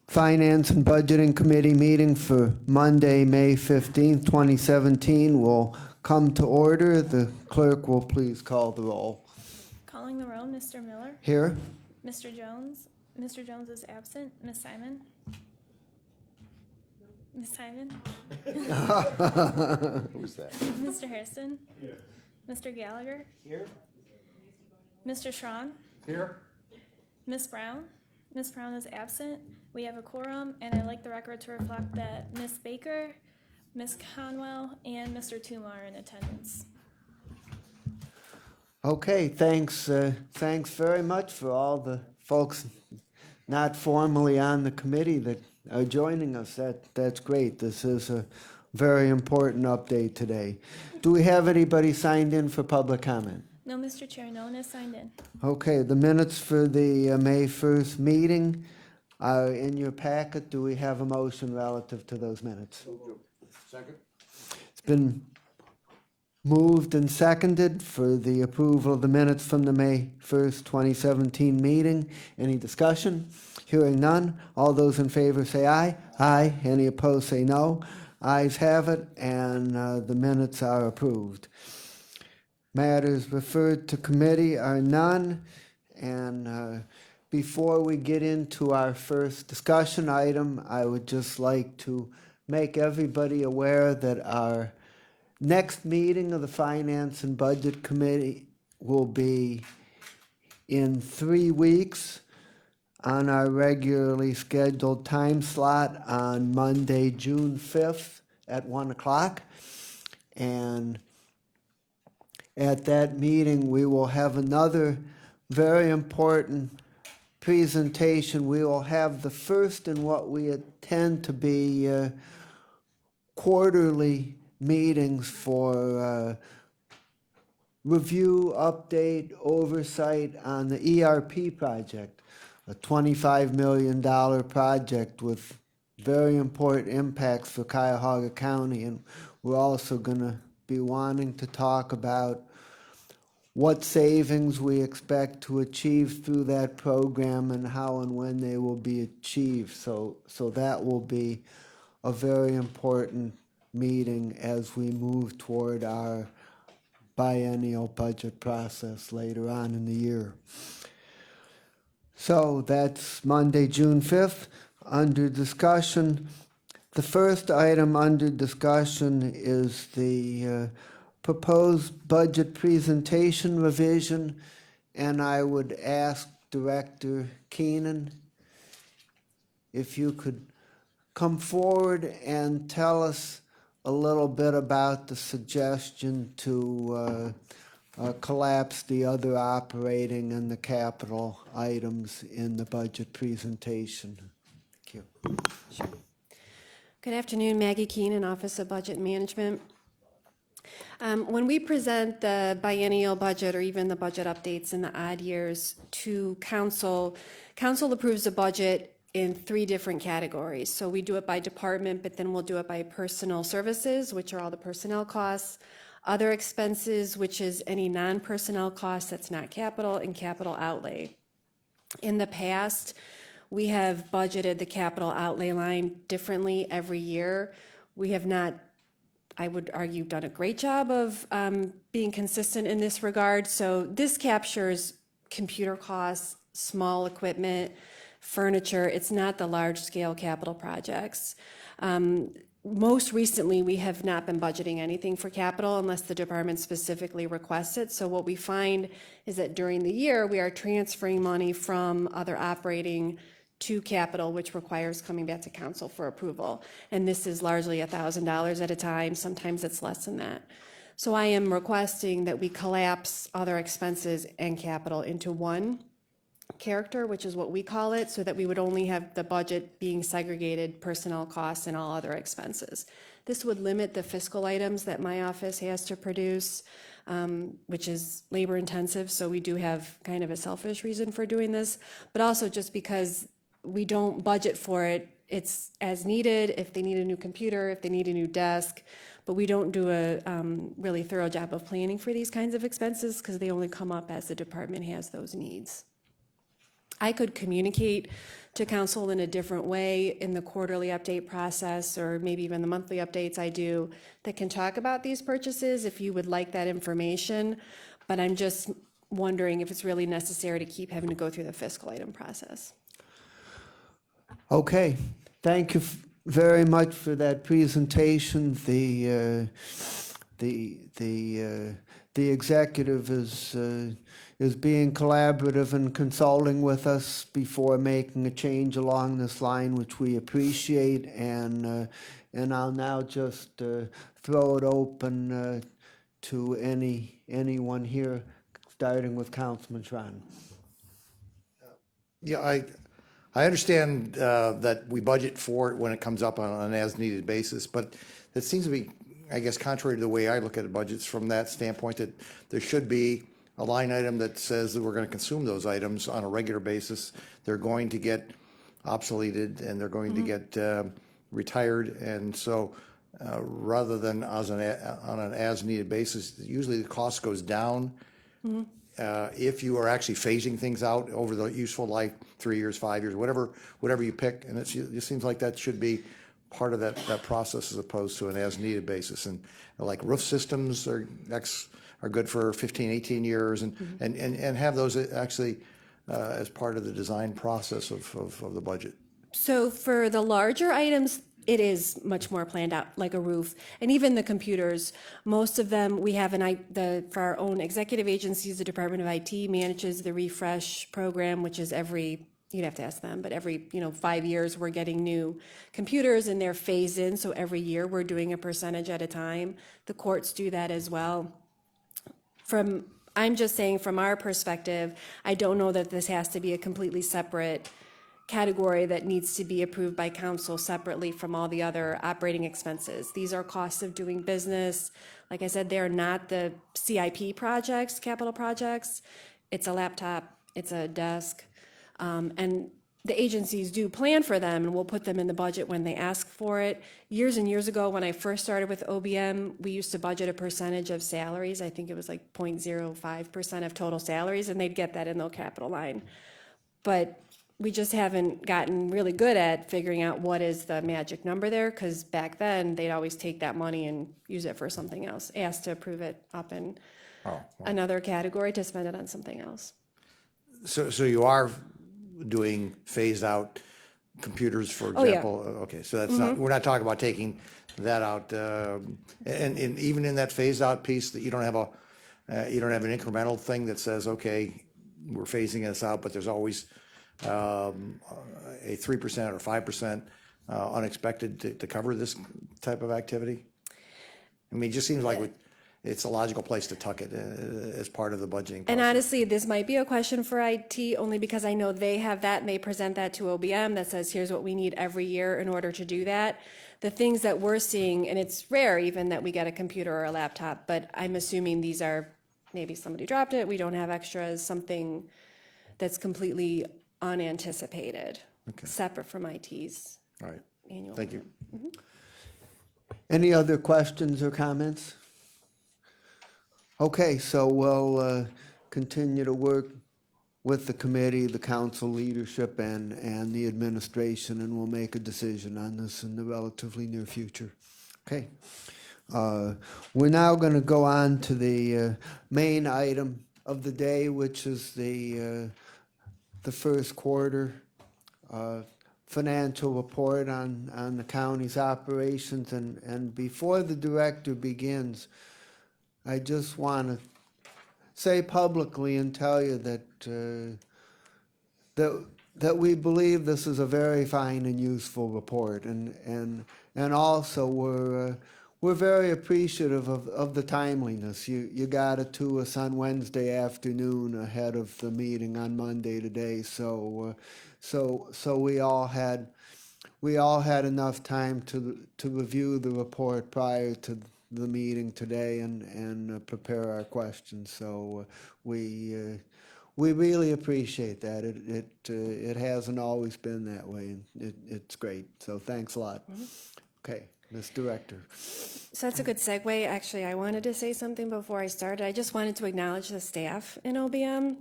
Finance and Budgeting Committee meeting for Monday, May 15th, 2017 will come to order. The clerk will please call the roll. Calling the roll, Mr. Miller, Here? Mr. Jones. Mr. Jones is absent. Ms. Simon? Ms. Simon? Who's that? Mr. Harrison? Here. Mr. Gallagher? Here. Mr. Schron? Here. Ms. Brown? Ms. Brown is absent. We have a quorum, and I'd like the record to reflect that Ms. Baker, Ms. Conwell, and Mr. Tuma are in attendance. Okay, thanks. Thanks very much for all the folks not formally on the committee that are joining us. That's great. This is a very important update today. Do we have anybody signed in for public comment? No, Mr. Chair, no one is signed in. Okay, the minutes for the May 1st meeting are in your packet. Do we have a motion relative to those minutes? Second? It's been moved and seconded for the approval of the minutes from the May 1st, 2017 meeting. Any discussion? Hearing none. All those in favor say aye. Aye. Any opposed say no. Ayes have it, and the minutes are approved. Matters referred to committee are none, and before we get into our first discussion item, I would just like to make everybody aware that our next meeting of the Finance and Budget Committee will be in 3 weeks on our regularly scheduled time slot on Monday, June 5th at 1 o'clock. And at that meeting, we will have another very important presentation. We will have the first in what we intend to be quarterly meetings for review, update, oversight on the ERP project, a $25 million project with very important impacts for Cuyahoga County. And we're also going to be wanting to talk about what savings we expect to achieve through that program and how and when they will be achieved. So that will be a very important meeting as we move toward our biennial budget process later on in the year. So that's Monday, June 5th. Under discussion, the first item under discussion is the proposed budget presentation revision, and I would ask Director Keenan if you could come forward and tell us a little bit about the suggestion to collapse the other operating and the capital items in the budget presentation. Thank you. Good afternoon, Maggie Keenan, Office of Budget Management. When we present the biennial budget or even the budget updates in the odd years to council, council approves the budget in 3 different categories. So we do it by department, but then we'll do it by personal services, which are all the personnel costs, other expenses, which is any non-personnel costs that's not capital, and capital outlay. In the past, we have budgeted the capital outlay line differently every year. We have not, I would argue, done a great job of being consistent in this regard. So this captures computer costs, small equipment, furniture. It's not the large-scale capital projects. Most recently, we have not been budgeting anything for capital unless the department specifically requests it. So what we find is that during the year, we are transferring money from other operating to capital, which requires coming back to council for approval. And this is largely $1,000 at a time. Sometimes it's less than that. So I am requesting that we collapse other expenses and capital into one character, which is what we call it, so that we would only have the budget being segregated personnel costs and all other expenses. This would limit the fiscal items that my office has to produce, which is labor intensive. So we do have kind of a selfish reason for doing this, but also just because we don't budget for it. It's as needed if they need a new computer, if they need a new desk, but we don't do a really thorough job of planning for these kinds of expenses because they only come up as the department has those needs. I could communicate to council in a different way in the quarterly update process, or maybe even the monthly updates I do, that can talk about these purchases if you would like that information. But I'm just wondering if it's really necessary to keep having to go through the fiscal item process. Okay, thank you very much for that presentation. The executive is being collaborative and consulting with us before making a change along this line, which we appreciate. And I'll now just throw it open to anyone here, starting with Councilman Tron. Yeah, I understand that we budget for it when it comes up on an as-needed basis, but it seems to be, I guess, contrary to the way I look at budgets from that standpoint, that there should be a line item that says that we're going to consume those items on a regular basis. They're going to get obsoleted and they're going to get retired. And so rather than on an as-needed basis, usually the cost goes down. If you are actually phasing things out over the useful life, 3 years, 5 years, whatever you pick, and it just seems like that should be part of that process as opposed to an as-needed basis. And like roof systems are good for 15, 18 years, and have those actually as part of the design process of the budget. So for the larger items, it is much more planned out, like a roof, and even the computers. Most of them, we have for our own executive agencies, the Department of IT manages the refresh program, which is you'd have to ask them, but every 5 years we're getting new computers and they're phased in. So every year we're doing a percentage at a time. The courts do that as well. I'm just saying from our perspective, I don't know that this has to be a completely separate category that needs to be approved by council separately from all the other operating expenses. These are costs of doing business. Like I said, they're not the CIP projects, capital projects. It's a laptop, it's a desk. And the agencies do plan for them, and we'll put them in the budget when they ask for it. Years and years ago, when I first started with OBM, we used to budget a percentage of salaries. I think it was like 0.05% of total salaries, and they'd get that in the capital line. But we just haven't gotten really good at figuring out what is the magic number there, because back then, they'd always take that money and use it for something else, ask to approve it up in another category to spend it on something else. So you are doing phased out computers, for example? Oh, yeah. Okay, so that's not, we're not talking about taking that out, and even in that phased out piece, that you don't have an incremental thing that says, okay, we're phasing this out, but there's always a 3% or 5% unexpected to cover this type of activity? I mean, it just seems like it's a logical place to tuck it as part of the budgeting process. And honestly, this might be a question for IT, only because I know they have that and they present that to OBM that says, here's what we need every year in order to do that. The things that we're seeing, and it's rare even that we get a computer or a laptop, but I'm assuming these are, maybe somebody dropped it, we don't have extras, something that's completely unanticipated, separate from IT's All right, annual. thank you. Any other questions or comments? Okay, so we'll continue to work with the committee, the council leadership, and the administration, and we'll make a decision on this in the relatively near future. Okay. We're now going to go on to the main item of the day, which is the first quarter financial report on the county's operations. And before the director begins, I just want to say publicly and tell you that we believe this is a very fine and useful report, and also we're very appreciative of the timeliness. You got it to us on Wednesday afternoon ahead of the meeting on Monday today, so we all had enough time to review the report prior to the meeting today and prepare our questions. So we really appreciate that. It hasn't always been that way, and it's great. So thanks a lot. Okay, Ms. Director. So that's a good segue. Actually, I wanted to say something before I started. I just wanted to acknowledge the staff in OBM.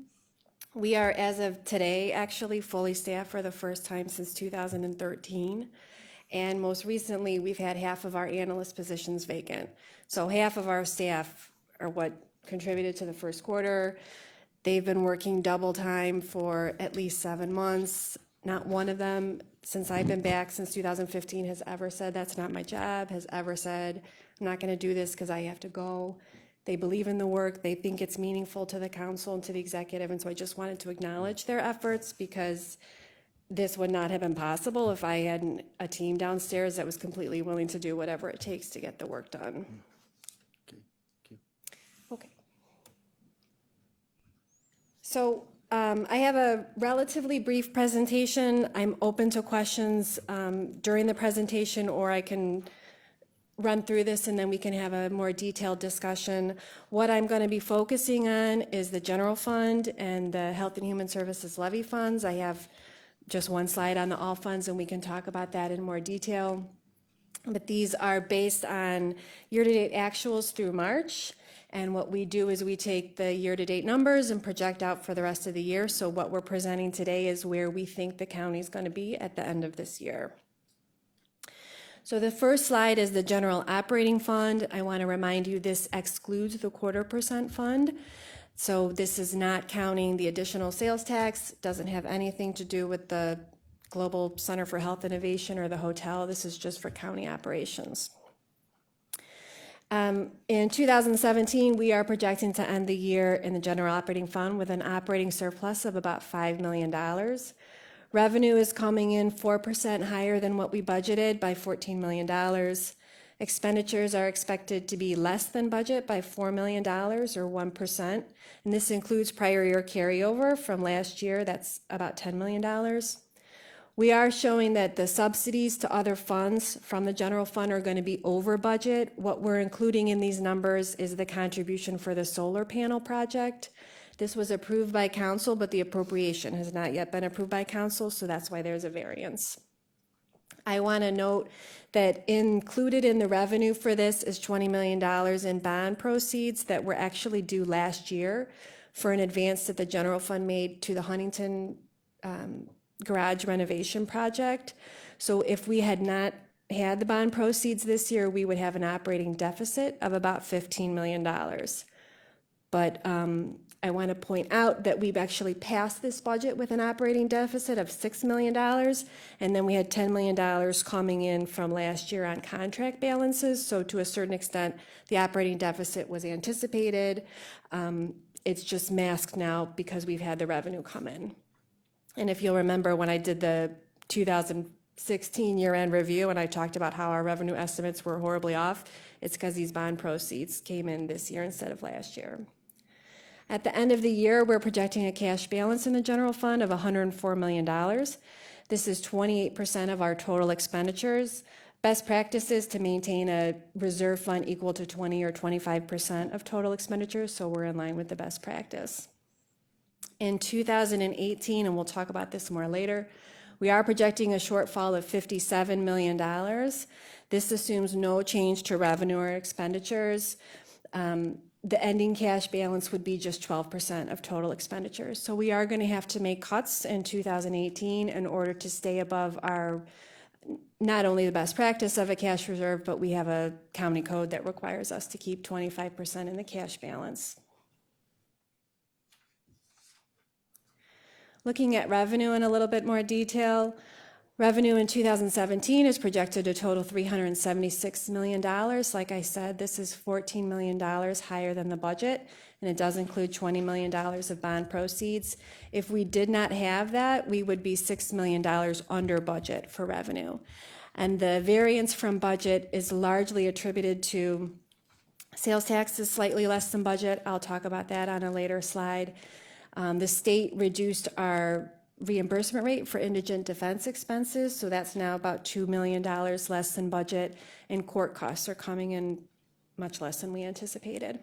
We are, as of today, actually fully staffed for the first time since 2013. And most recently, we've had half of our analyst positions vacant. So half of our staff are what contributed to the first quarter. They've been working double time for at least 7 months. Not one of them, since I've been back since 2015, has ever said, that's not my job, has ever said, I'm not gonna do this because I have to go. They believe in the work, they think it's meaningful to the council and to the executive, and so I just wanted to acknowledge their efforts, because this would not have been possible if I had a team downstairs that was completely willing to do whatever it takes to get the work done. Okay. So I have a relatively brief presentation. I'm open to questions during the presentation, or I can run through this and then we can have a more detailed discussion. What I'm going to be focusing on is the general fund and the Health and Human Services levy funds. I have just one slide on the all funds, and we can talk about that in more detail. But these are based on year-to-date actuals through March. And what we do is we take the year-to-date numbers and project out for the rest of the year. So what we're presenting today is where we think the county is going to be at the end of this year. So the first slide is the general operating fund. I want to remind you this excludes the 0.25% fund. So this is not counting the additional sales tax, doesn't have anything to do with the Global Center for Health Innovation or the hotel. This is just for county operations. In 2017, we are projecting to end the year in the general operating fund with an operating surplus of about $5 million. Revenue is coming in 4% higher than what we budgeted by $14 million. Expenditures are expected to be less than budget by $4 million, or 1%. And this includes prior year carryover from last year. That's about $10 million. We are showing that the subsidies to other funds from the general fund are going to be over budget. What we're including in these numbers is the contribution for the solar panel project. This was approved by council, but the appropriation has not yet been approved by council, so that's why there's a variance. I want to note that included in the revenue for this is $20 million in bond proceeds that were actually due last year for an advance that the general fund made to the Huntington garage renovation project. So if we had not had the bond proceeds this year, we would have an operating deficit of about $15 million. But I want to point out that we've actually passed this budget with an operating deficit of $6 million, and then we had $10 million coming in from last year on contract balances. So to a certain extent, the operating deficit was anticipated. It's just masked now because we've had the revenue come in. And if you'll remember when I did the 2016 year-end review and I talked about how our revenue estimates were horribly off, it's because these bond proceeds came in this year instead of last year. At the end of the year, we're projecting a cash balance in the general fund of $104 million. This is 28% of our total expenditures. Best practice is to maintain a reserve fund equal to 20 or 25% of total expenditures, so we're in line with the best practice. In 2018, and we'll talk about this more later, we are projecting a shortfall of $57 million. This assumes no change to revenue or expenditures. The ending cash balance would be just 12% of total expenditures. So we are going to have to make cuts in 2018 in order to stay above our, not only the best practice of a cash reserve, but we have a county code that requires us to keep 25% in the cash balance. Looking at revenue in a little bit more detail, revenue in 2017 is projected to total $376 million. Like I said, this is $14 million higher than the budget, and it does include $20 million of bond proceeds. If we did not have that, we would be $6 million under budget for revenue. And the variance from budget is largely attributed to sales taxes slightly less than budget. I'll talk about that on a later slide. The state reduced our reimbursement rate for indigent defense expenses, so that's now about $2 million less than budget, and court costs are coming in much less than we anticipated.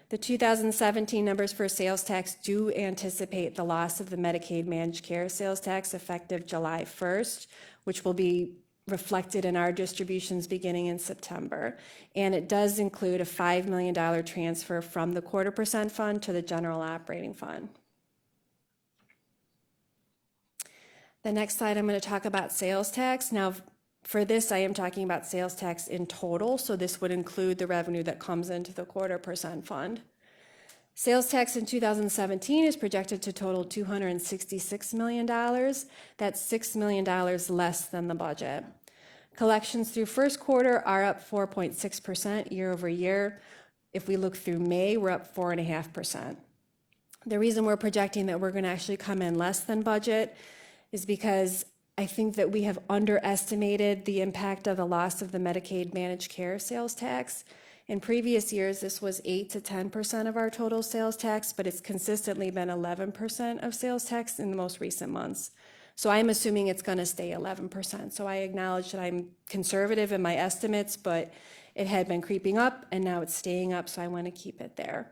The 2017 numbers for sales tax do anticipate the loss of the Medicaid managed care sales tax effective July 1st, which will be reflected in our distributions beginning in September. And it does include a $5 million transfer from the 0.25% fund to the general operating fund. The next slide, I'm going to talk about sales tax. Now, for this, I am talking about sales tax in total, so this would include the revenue that comes into the 0.25% fund. Sales tax in 2017 is projected to total $266 million. That's $6 million less than the budget. Collections through first quarter are up 4.6% year over year. If we look through May, we're up 4.5%. The reason we're projecting that we're going to actually come in less than budget is because I think that we have underestimated the impact of the loss of the Medicaid managed care sales tax. In previous years, this was 8 to 10% of our total sales tax, but it's consistently been 11% of sales tax in the most recent months. So I'm assuming it's going to stay 11%. So I acknowledge that I'm conservative in my estimates, but it had been creeping up and now it's staying up, so I want to keep it there.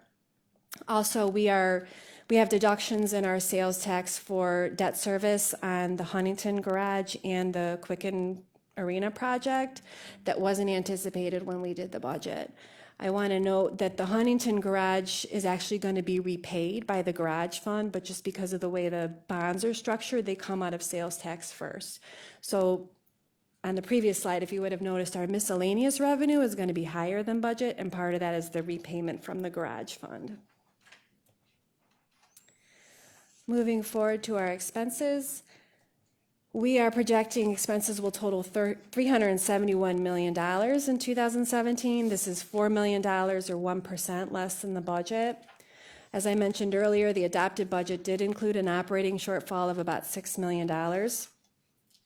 Also, we have deductions in our sales tax for debt service on the Huntington Garage and the Quicken Arena project that wasn't anticipated when we did the budget. I want to note that the Huntington Garage is actually going to be repaid by the garage fund, but just because of the way the bonds are structured, they come out of sales tax first. So on the previous slide, if you would have noticed, our miscellaneous revenue is going to be higher than budget, and part of that is the repayment from the garage fund. Moving forward to our expenses, we are projecting expenses will total $371 million in 2017. This is $4 million or 1% less than the budget. As I mentioned earlier, the adopted budget did include an operating shortfall of about $6 million.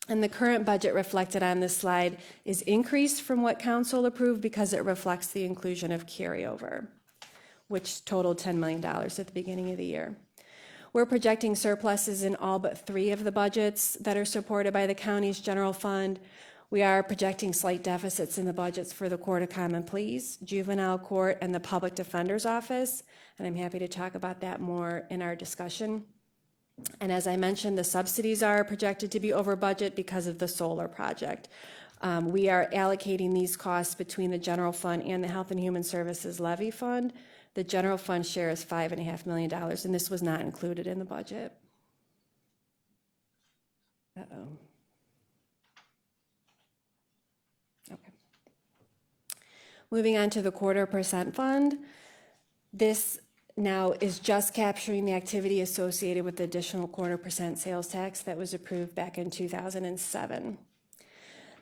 And the current budget reflected on this slide is increased from what council approved because it reflects the inclusion of carryover, which totaled $10 million at the beginning of the year. We're projecting surpluses in all but 3 of the budgets that are supported by the county's general fund. We are projecting slight deficits in the budgets for the Court of Common Pleas, Juvenile Court, and the Public Defender's Office, and I'm happy to talk about that more in our discussion. And as I mentioned, the subsidies are projected to be over budget because of the solar project. We are allocating these costs between the general fund and the Health and Human Services Levy Fund. The general fund share is $5.5 million, and this was not included in the budget. Okay. Moving on to the 0.25% fund. This now is just capturing the activity associated with the additional 0.25% sales tax that was approved back in 2007.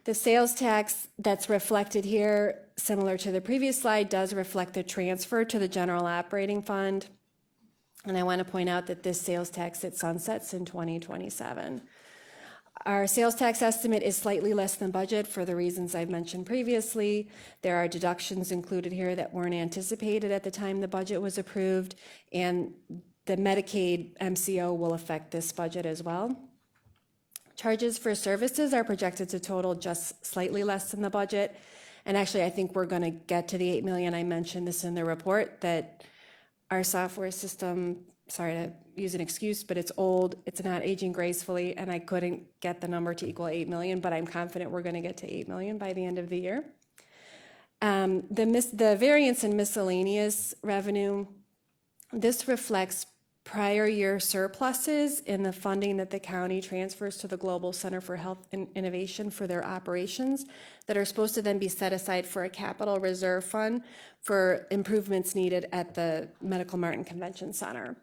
The sales tax that's reflected here, similar to the previous slide, does reflect the transfer to the general operating fund. And I want to point out that this sales tax, it sunsets in 2027. Our sales tax estimate is slightly less than budget for the reasons I've mentioned previously. There are deductions included here that weren't anticipated at the time the budget was approved, and the Medicaid MCO will affect this budget as well. Charges for services are projected to total just slightly less than the budget. And actually, I think we're going to get to the $8 million. I mentioned this in the report, that our software system, sorry to use an excuse, but it's old, it's not aging gracefully, and I couldn't get the number to equal 8 million, but I'm confident we're going to get to 8 million by the end of the year. The variance in miscellaneous revenue, this reflects prior year surpluses in the funding that the county transfers to the Global Center for Health and Innovation for their operations that are supposed to then be set aside for a capital reserve fund for improvements needed at the Medical Martin Convention Center.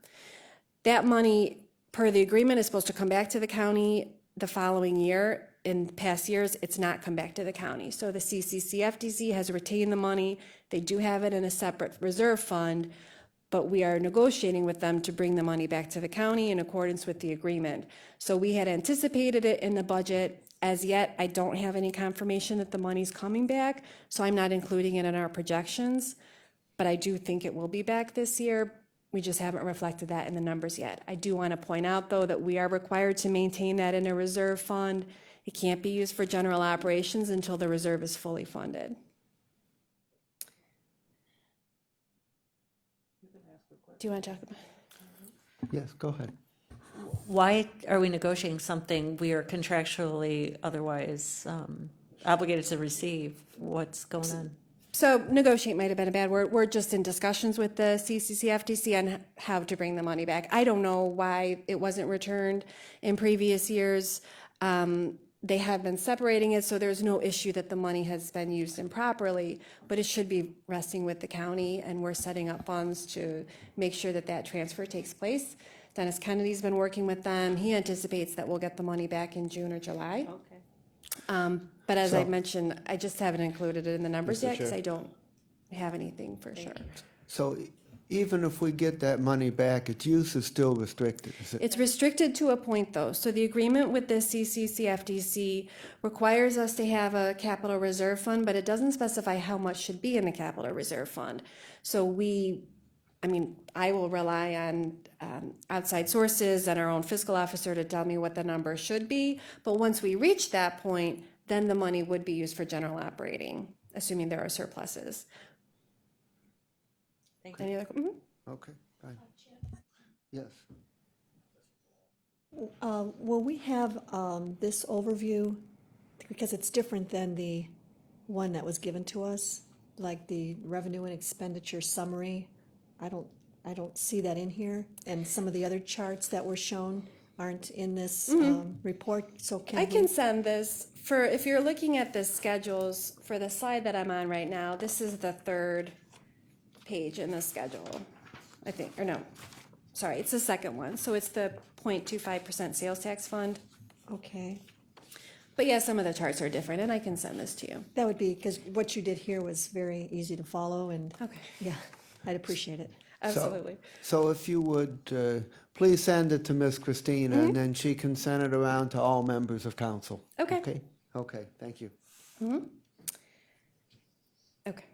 That money, per the agreement, is supposed to come back to the county the following year. In past years, it's not come back to the county. So the CCCFDC has retained the money. They do have it in a separate reserve fund, but we are negotiating with them to bring the money back to the county in accordance with the agreement. So we had anticipated it in the budget. As yet, I don't have any confirmation that the money's coming back, so I'm not including it in our projections, but I do think it will be back this year. We just haven't reflected that in the numbers yet. I do want to point out, though, that we are required to maintain that in a reserve fund. It can't be used for general operations until the reserve is fully funded. Do you want to talk about it? Yes, go ahead. Why are we negotiating something we are contractually otherwise obligated to receive? What's going on? So negotiate might have been a bad word. We're just in discussions with the CCCFTC on how to bring the money back. I don't know why it wasn't returned in previous years. They have been separating it, so there's no issue that the money has been used improperly, but it should be resting with the county, and we're setting up funds to make sure that that transfer takes place. Dennis Kennedy's been working with them. He anticipates that we'll get the money back in June or July. Okay. But as I So- mentioned, I just haven't included it in the numbers Mr. yet because Chair. I don't have anything for sure. So even if we get that money back, its use is still restricted, is it? It's restricted to a point though. So the agreement with the CCCFDC requires us to have a capital reserve fund, but it doesn't specify how much should be in the capital reserve fund. So I will rely on outside sources and our own fiscal officer to tell me what the number should be. But once we reach that point, then the money would be used for general operating, assuming there are surpluses. Thank you. Any other? Mhm. Okay, fine. Yes. Will we have this overview, because it's different than the one that was given to us, like the revenue and expenditure summary? I don't see that in here, and some of the other charts that were shown aren't in this report, so I can send this for, if you're looking at the schedules for the slide that I'm on right now, this is the third page in the schedule, I think, or no, sorry, it's the second one. So it's the 0.25% sales tax fund. Okay, But yeah, some of the charts are different and I can send this to you. that would be, because what you did here was very easy to follow, and, Okay, yeah, I'd appreciate it. absolutely. So if you would, please send it to Miss Christina, and then she can send it around to all members of council. Okay. Okay, okay, thank you. Okay.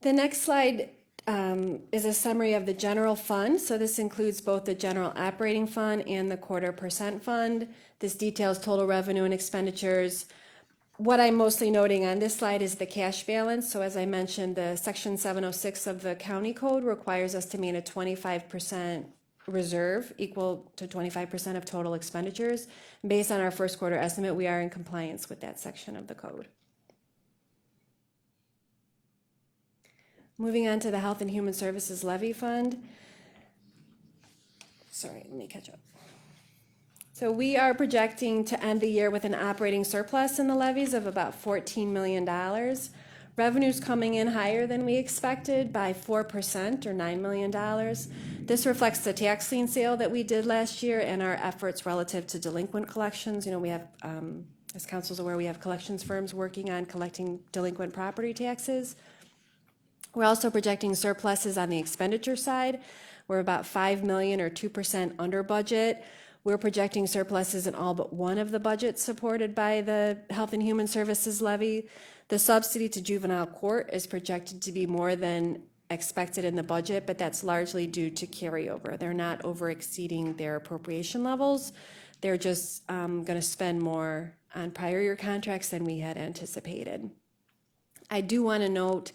The next slide is a summary of the general fund. So this includes both the general operating fund and the 0.25% fund. This details total revenue and expenditures. What I'm mostly noting on this slide is the cash balance. So as I mentioned, the section 706 of the county code requires us to maintain a 25% reserve equal to 25% of total expenditures. Based on our first quarter estimate, we are in compliance with that section of the code. Moving on to the Health and Human Services Levy Fund. Sorry, let me catch up. So we are projecting to end the year with an operating surplus in the levies of about $14 million. Revenues coming in higher than we expected by 4% or $9 million. This reflects the tax lien sale that we did last year and our efforts relative to delinquent collections. You know, we have, as council's aware, we have collections firms working on collecting delinquent property taxes. We're also projecting surpluses on the expenditure side. We're about $5 million or 2% under budget. We're projecting surpluses in all but one of the budgets supported by the Health and Human Services levy. The subsidy to juvenile court is projected to be more than expected in the budget, but that's largely due to carryover. They're not over exceeding their appropriation levels. They're just going to spend more on prior year contracts than we had anticipated. I do want to note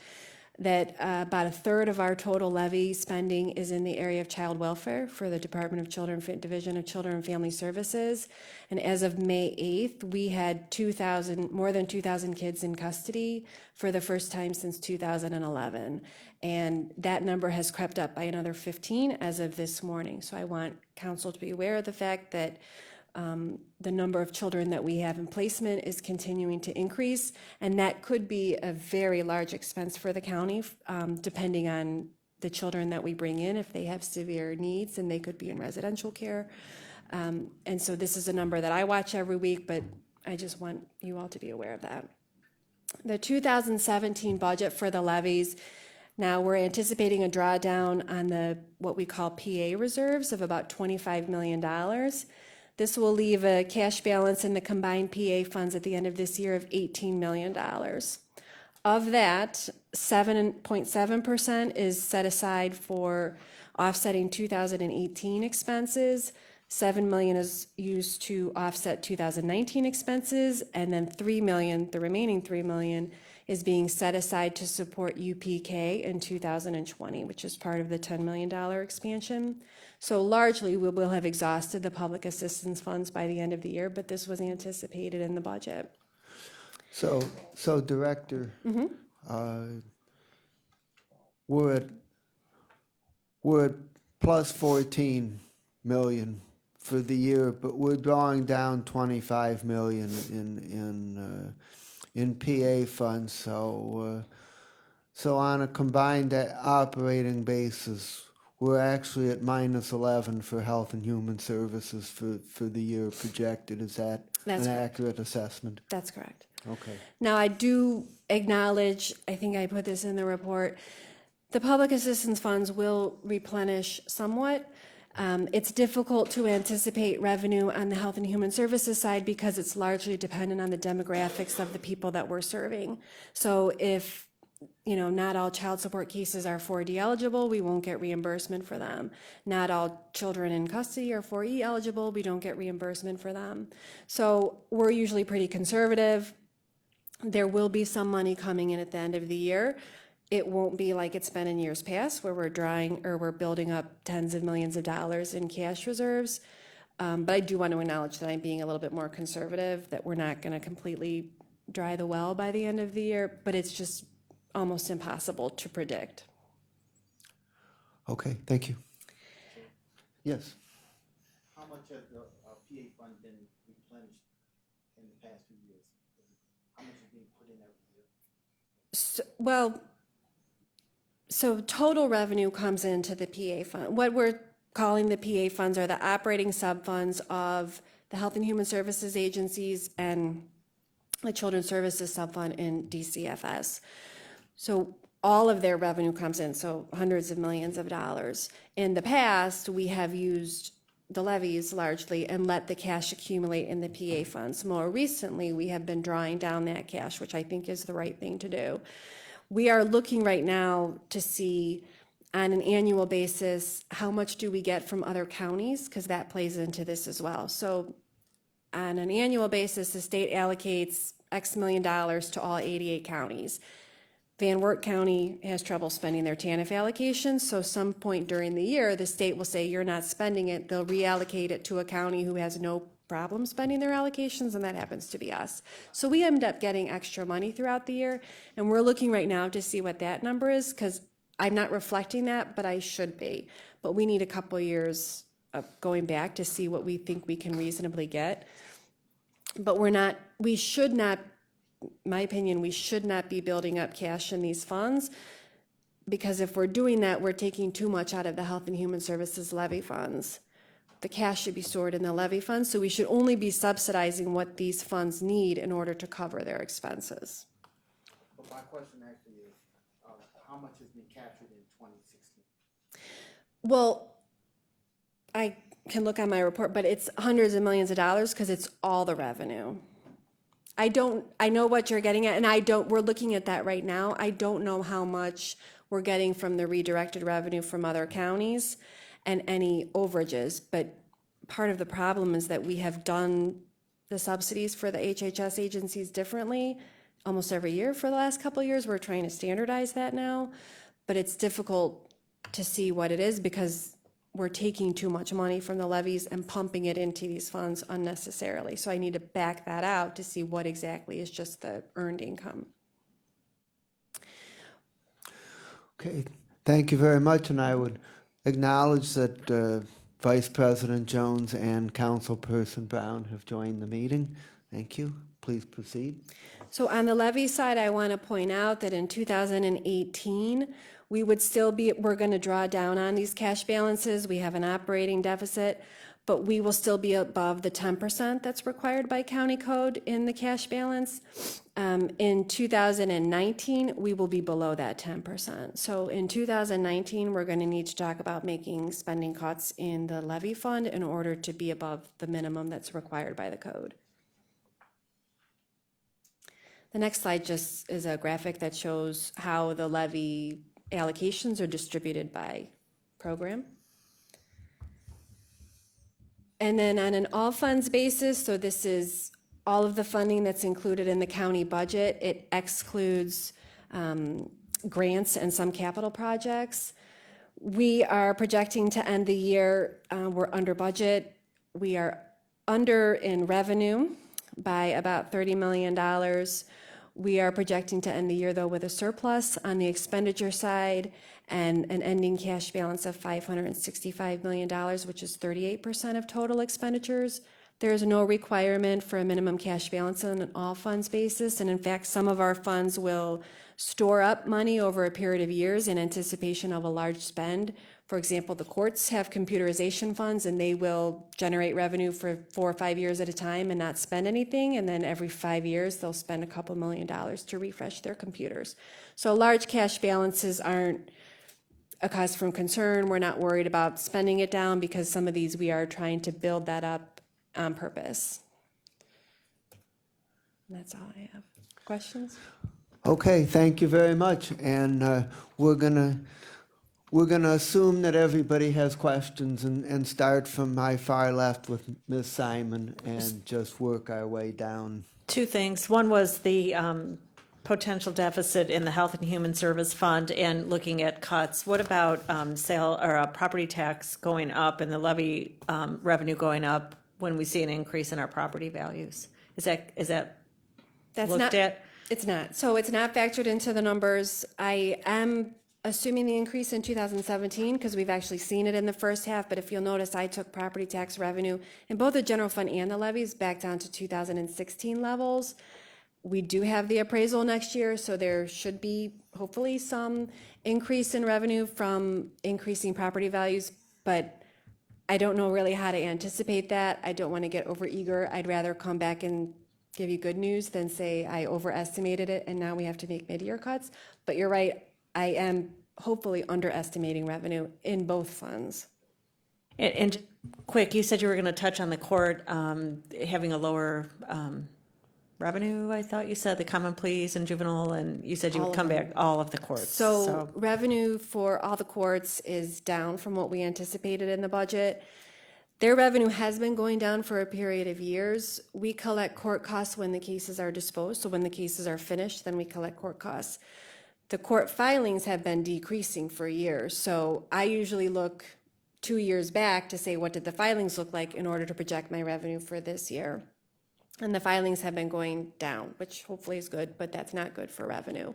that about a third of our total levy spending is in the area of child welfare for the Department of Children, Division of Children and Family Services. And as of May 8th, we had more than 2,000 kids in custody for the first time since 2011. And that number has crept up by another 15 as of this morning. So I want council to be aware of the fact that the number of children that we have in placement is continuing to increase, and that could be a very large expense for the county, depending on the children that we bring in, if they have severe needs, and they could be in residential care. And so this is a number that I watch every week, but I just want you all to be aware of that. The 2017 budget for the levies, now we're anticipating a drawdown on the what we call PA reserves of about $25 million. This will leave a cash balance in the combined PA funds at the end of this year of $18 million. Of that, 7.7% is set aside for offsetting 2018 expenses. $7 million is used to offset 2019 expenses, and then $3 million, the remaining $3 million, is being set aside to support UPK in 2020, which is part of the $10 million expansion. So largely, we will have exhausted the public assistance funds by the end of the year, but this was anticipated in the budget. So Director, we're at plus 14 million for the year, but we're drawing down 25 million in PA funds. So on a combined operating basis, we're actually at minus 11 for Health and Human Services for the year projected. Is that That's an correct. accurate assessment? That's correct. Okay. Now, I do acknowledge, I think I put this in the report, the public assistance funds will replenish somewhat. It's difficult to anticipate revenue on the Health and Human Services side because it's largely dependent on the demographics of the people that we're serving. So if, not all child support cases are 4D eligible, we won't get reimbursement for them. Not all children in custody are 4E eligible, we don't get reimbursement for them. So we're usually pretty conservative. There will be some money coming in at the end of the year. It won't be like it's been in years past where we're building up tens of millions of dollars in cash reserves. But I do want to acknowledge that I'm being a little bit more conservative, that we're not going to completely dry the well by the end of the year, but it's just almost impossible to predict. Okay, thank you. Yes. How much has the PA fund been replenished in the past few years? How much is being put in every year? So total revenue comes into the PA fund. What we're calling the PA funds are the operating sub-funds of the Health and Human Services agencies and the Children's Services sub-fund in DCFS. So all of their revenue comes in, so hundreds of millions of dollars. In the past, we have used the levies largely and let the cash accumulate in the PA funds. More recently, we have been drawing down that cash, which I think is the right thing to do. We are looking right now to see on an annual basis, how much do we get from other counties? Because that plays into this as well. So on an annual basis, the state allocates X million dollars to all 88 counties. Van Wert County has trouble spending their TANF allocations, so some point during the year, the state will say, you're not spending it. They'll reallocate it to a county who has no problem spending their allocations, and that happens to be us. So we end up getting extra money throughout the year, and we're looking right now to see what that number is, because I'm not reflecting that, but I should be. But we need a couple years of going back to see what we think we can reasonably get. But we should not, my opinion, we should not be building up cash in these funds, because if we're doing that, we're taking too much out of the Health and Human Services levy funds. The cash should be stored in the levy funds, so we should only be subsidizing what these funds need in order to cover their expenses. But my question actually is, how much has been captured in 2016? Well, I can look on my report, but it's hundreds of millions of dollars because it's all the revenue. I know what you're getting at, and we're looking at that right now. I don't know how much we're getting from the redirected revenue from other counties and any overages, but part of the problem is that we have done the subsidies for the HHS agencies differently almost every year for the last couple of years. We're trying to standardize that now, but it's difficult to see what it is because we're taking too much money from the levies and pumping it into these funds unnecessarily. So I need to back that out to see what exactly is just the earned income. Okay, thank you very much, and I would acknowledge that Vice President Jones and Councilperson Brown have joined the meeting. Thank you. Please proceed. So on the levy side, I want to point out that in 2018, we're going to draw down on these cash balances. We have an operating deficit, but we will still be above the 10% that's required by county code in the cash balance. In 2019, we will be below that 10%. So in 2019, we're going to need to talk about making spending cuts in the levy fund in order to be above the minimum that's required by the code. The next slide just is a graphic that shows how the levy allocations are distributed by program. And then on an all funds basis, so this is all of the funding that's included in the county budget. It excludes grants and some capital projects. We are projecting to end the year, we're under budget. We are under in revenue. by about $30 million. We are projecting to end the year, though, with a surplus on the expenditure side and an ending cash balance of $565 million, which is 38% of total expenditures. There is no requirement for a minimum cash balance on an all funds basis, and in fact, some of our funds will store up money over a period of years in anticipation of a large spend. For example, the courts have computerization funds, and they will generate revenue for 4 or 5 years at a time and not spend anything, and then every 5 years, they'll spend a couple $1 million to refresh their computers. So large cash balances aren't a cause for concern. We're not worried about spending it down because some of these, we are trying to build that up on purpose. And that's all I have. Questions? Okay, thank you very much. And we're gonna assume that everybody has questions and start from my far left with Ms. Simon and just work our way down. Two things. One was the potential deficit in the Health and Human Service Fund and looking at cuts. What about sale or property tax going up and the levy revenue going up when we see an increase in our property values? Is that That's looked not, at? It's not. So it's not factored into the numbers. I am assuming the increase in 2017 because we've actually seen it in the first half. But if you'll notice, I took property tax revenue in both the general fund and the levies back down to 2016 levels. We do have the appraisal next year, so there should be hopefully some increase in revenue from increasing property values, but I don't know really how to anticipate that. I don't want to get overeager. I'd rather come back and give you good news than say I overestimated it and now we have to make mid-year cuts. But you're right, I am hopefully underestimating revenue in both funds. And quick, you said you were going to touch on the court having a lower revenue, I thought you said, the common pleas and juvenile, and you said you would come back, all of the courts. So revenue for all the courts is down from what we anticipated in the budget. Their revenue has been going down for a period of years. We collect court costs when the cases are disposed. So when the cases are finished, then we collect court costs. The court filings have been decreasing for years. So I usually look 2 years back to say, what did the filings look like in order to project my revenue for this year? And the filings have been going down, which hopefully is good, but that's not good for revenue.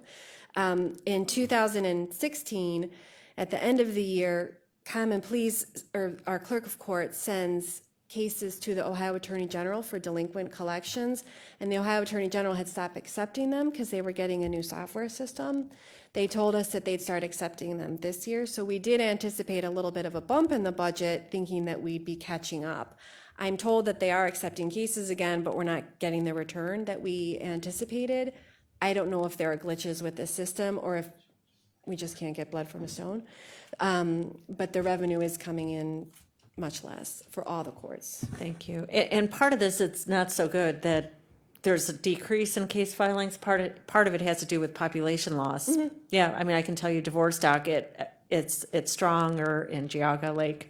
In 2016, at the end of the year, common pleas, or our clerk of court sends cases to the Ohio Attorney General for delinquent collections, and the Ohio Attorney General had stopped accepting them because they were getting a new software system. They told us that they'd start accepting them this year, so we did anticipate a little bit of a bump in the budget, thinking that we'd be catching up. I'm told that they are accepting cases again, but we're not getting the return that we anticipated. I don't know if there are glitches with the system or if we just can't get blood from a stone. But the revenue is coming in much less for all the courts. Thank you. And part of this, it's not so good that there's a decrease in case filings. Part of it has to do with population loss. Mm-hmm. Yeah, I mean, I can tell you divorce docket, it's stronger in Geauga, Lake,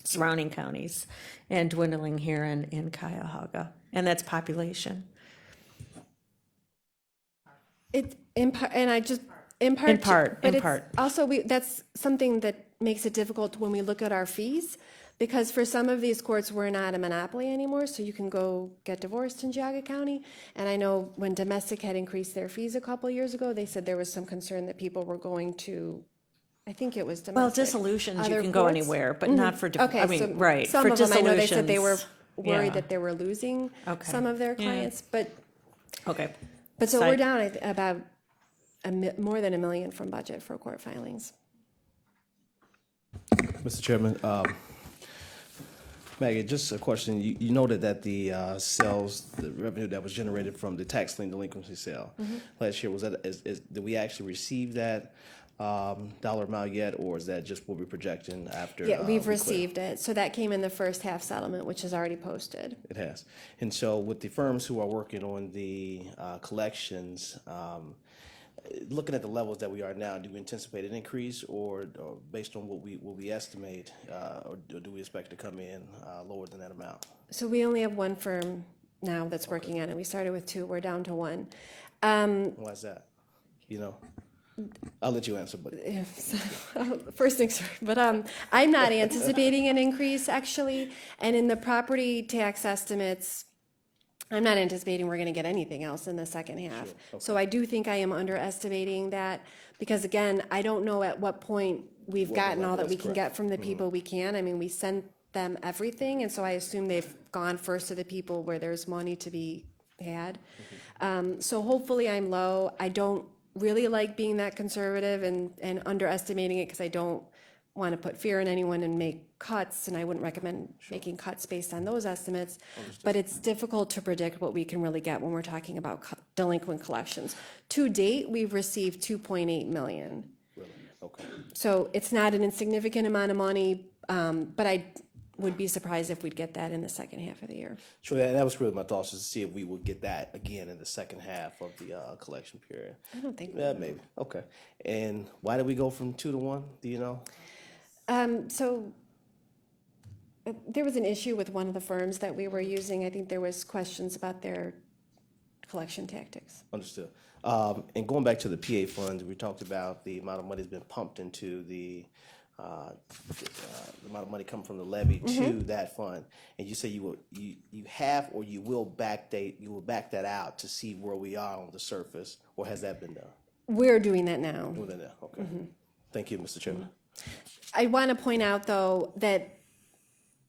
surrounding counties, and dwindling here in Cuyahoga, and that's population. It in part, and I just in part, In part, but in it's part. also that's something that makes it difficult when we look at our fees, because for some of these courts we're not a monopoly anymore, so you can go get divorced in Geauga County. And I know when domestic had increased their fees a couple years ago, they said there was some concern that people were going to, I think it was domestic. Well, dissolutions, you other can go courts. anywer, but not for, Okay, I mean, so right. some for of them, I know they said they were dissolutions, worried yeah. that they were losing Okay. some of their Yeah. clients, but Okay. so Side- we're down about more than $1 million from budget for court filings. Mr. Chairman, Maggie, just a question. You noted that the the revenue that was generated from the tax lien delinquency sale last year, was that, did we actually receive that dollar amount yet, or is that just what we're projecting after? Yeah, we've we clear? received it. So that came in the first half settlement, which is already posted. It has. And so with the firms who are working on the collections, looking at the levels that we are now, do we anticipate an increase, or based on what we estimate, or do we expect to come in lower than that amount? So we only have one firm now that's working on it. We started with 2, we're down to 1. Why is that? You know, I'll let you answer, but First things first, but I'm not anticipating an increase actually. And in the property tax estimates, I'm not anticipating we're gonna get anything else in the second half. So I do think I am underestimating that, because again, I don't know at what point we've gotten all that we can get from the people we can. I mean, we sent them everything, and so I assume they've gone first to the people where there's money to be had. So hopefully I'm low. I don't really like being that conservative and underestimating it, because I don't want to put fear in anyone and make cuts, and I wouldn't recommend making cuts based on those estimates. But it's difficult to predict what we can really get when we're talking about delinquent collections. To date, we've received 2.8 million. Okay. So it's not an insignificant amount of money, but I would be surprised if we'd get that in the second half of the year. Sure, that was really my thoughts, is to see if we would get that again in the second half of the collection period. I don't think. Yeah, maybe. Okay. And why did we go from 2 to 1? Do you know? So there was an issue with one of the firms that we were using. I think there was questions about their collection tactics. Understood. And going back to the PA funds, we talked about the amount of money that's been pumped into the amount of money coming from the levy to that fund. And you say you have, or you will back that out to see where we are on the surface, or has that been done? We're doing that now. More than that, okay. Thank you, Mr. Chairman. I want to point out, though, that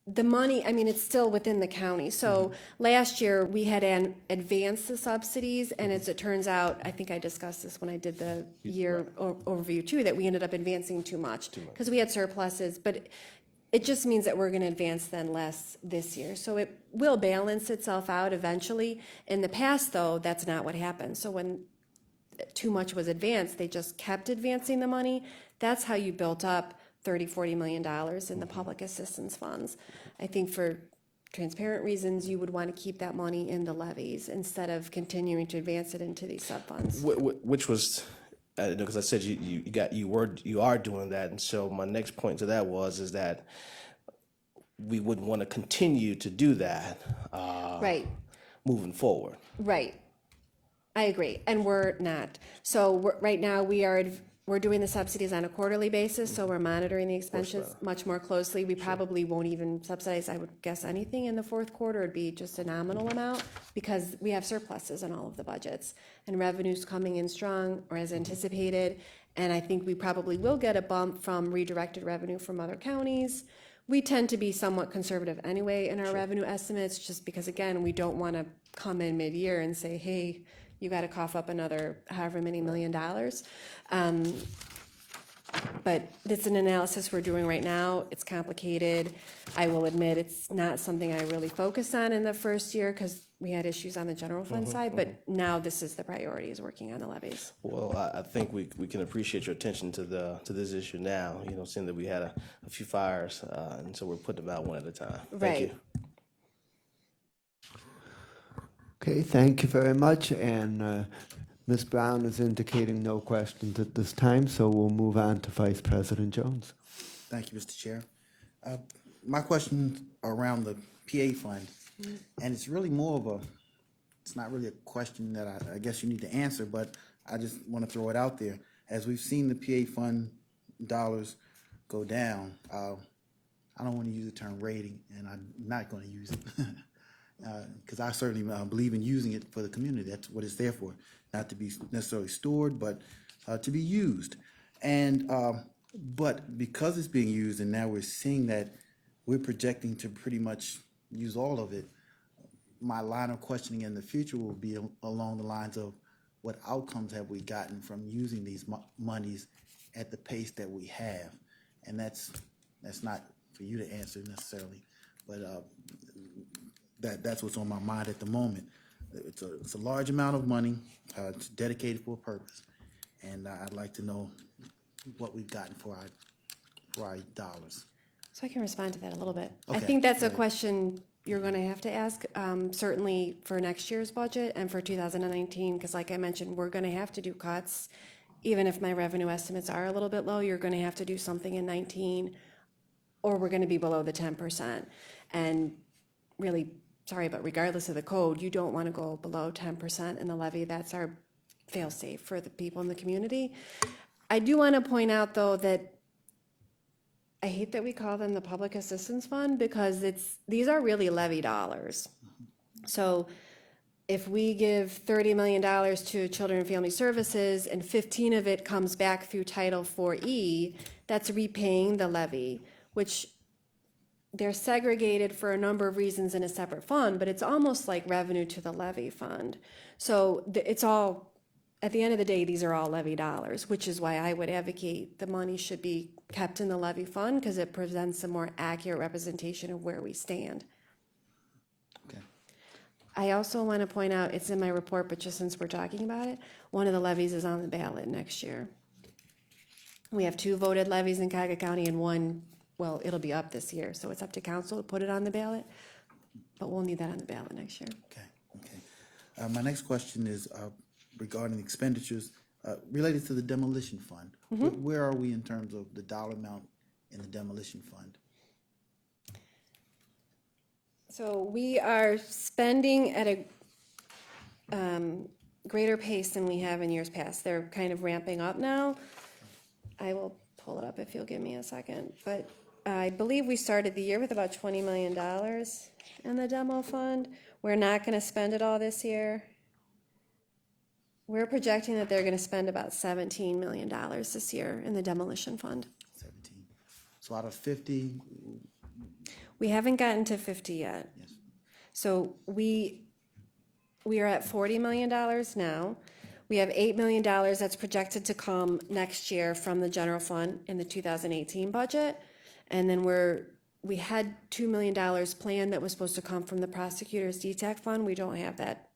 the money, I mean, it's still within the county. So last year, we had advanced the subsidies, and as it turns out, I think I discussed this when I did the year overview too, that we ended up advancing too much because we had surpluses, but it just means that we're going to advance then less this year. So it will balance itself out eventually. In the past, though, that's not what happened. So when too much was advanced, they just kept advancing the money. That's how you built up $30-40 million in the public assistance funds. I think for transparent reasons, you would want to keep that money in the levies instead of continuing to advance it into these sub-funds. Which was, because I said you are doing that, and so my next point to that is that we would want to continue to do that. Right, Moving forward. right. I agree, and we're not. So right now, we're doing the subsidies on a quarterly basis, so we're monitoring the expenses much more closely. We probably won't even subsidize, I would guess, anything in the fourth quarter. It'd be just a nominal amount because we have surpluses in all of the budgets and revenues coming in strong or as anticipated. And I think we probably will get a bump from redirected revenue from other counties. We tend to be somewhat conservative anyway in our revenue estimates, just because, again, we don't want to come in mid-year and say, hey, you got to cough up another however many $1 million. But it's an analysis we're doing right now. It's complicated. I will admit it's not something I really focused on in the first year because we had issues on the general fund side, but now this is the priority, is working on the levies. Well, I think we can appreciate your attention to this issue now, seeing that we had a few fires, and so we're putting them out one at a time. Thank Right. you. Okay, thank you very much, and Ms. Brown is indicating no questions at this time, so we'll move on to Vice President Jones. Thank you, Mr. Chair. My question around the PA fund, and it's really more of it's not really a question that I guess you need to answer, but I just want to throw it out there. As we've seen the PA fund dollars go down, I don't want to use the term rating, and I'm not going to use it. Because I certainly believe in using it for the community. That's what it's there for, not to be necessarily stored, but to be used. And but because it's being used, and now we're seeing that we're projecting to pretty much use all of it, my line of questioning in the future will be along the lines of what outcomes have we gotten from using these monies at the pace that we have, and that's not for you to answer necessarily, but that's what's on my mind at the moment. It's a large amount of money. It's dedicated for a purpose, and I'd like to know what we've gotten for our dollars. So I can respond to that a little bit. I Okay. think that's a question you're going to have to ask, certainly for next year's budget and for 2019, because like I mentioned, we're going to have to do cuts. Even if my revenue estimates are a little bit low, you're going to have to do something in 19, or we're going to be below the 10%. And really, sorry, but regardless of the code, you don't want to go below 10% in the levy. That's our fail-safe for the people in the community. I do want to point out, though, that I hate that we call them the Public Assistance Fund, because these are really levy dollars. So if we give $30 million to Children and Family Services and 15 of it comes back through Title 4E, that's repaying the levy, which they're segregated for a number of reasons in a separate fund, but it's almost like revenue to the levy fund. So it's all, at the end of the day, these are all levy dollars, which is why I would advocate the money should be kept in the levy fund because it presents a more accurate representation of where we stand. Okay. I also want to point out, it's in my report, but just since we're talking about it, one of the levies is on the ballot next year. We have 2 voted levies in Cuyahoga County and 1, well, it'll be up this year, so it's up to council to put it on the ballot, but we'll need that on the ballot next year. Okay. My next question is regarding expenditures related to the demolition fund. Where are we in terms of the dollar amount in the demolition fund? So we are spending at a greater pace than we have in years past. They're kind of ramping up now. I will pull it up if you'll give me a second, but I believe we started the year with about $20 million in the demo fund. We're not gonna spend it all this year. We're projecting that they're gonna spend about $17 million this year in the demolition fund. 17. So out of 50, We haven't gotten to 50 yet. yes. So we are at $40 million now. We have $8 million that's projected to come next year from the general fund in the 2018 budget. And then we had $2 million planned that was supposed to come from the prosecutor's DTAC fund. We don't have that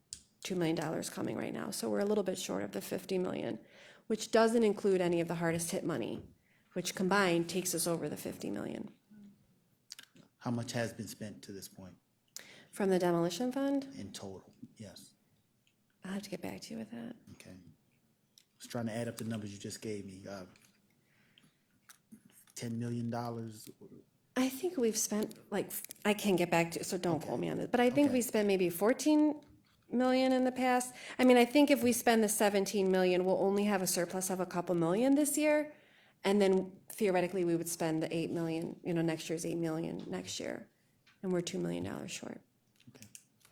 $2 million coming right now. So we're a little bit short of the 50 million, which doesn't include any of the hardest hit money, which combined takes us over the 50 million. How much has been spent to this point From the demolition fund, in total? Yes. I'll have to get back to you with that. Okay. I was trying to add up the numbers you just gave me. $10 million. I think we've spent, like, I can get back to, so don't quote me on this, but I think Okay. we spent maybe 14 million in the past. I mean, I think if we spend the 17 million, we'll only have a surplus of a couple million this year. And then theoretically, we would spend the 8 million, next year's 8 million next year. And we're $2 million short.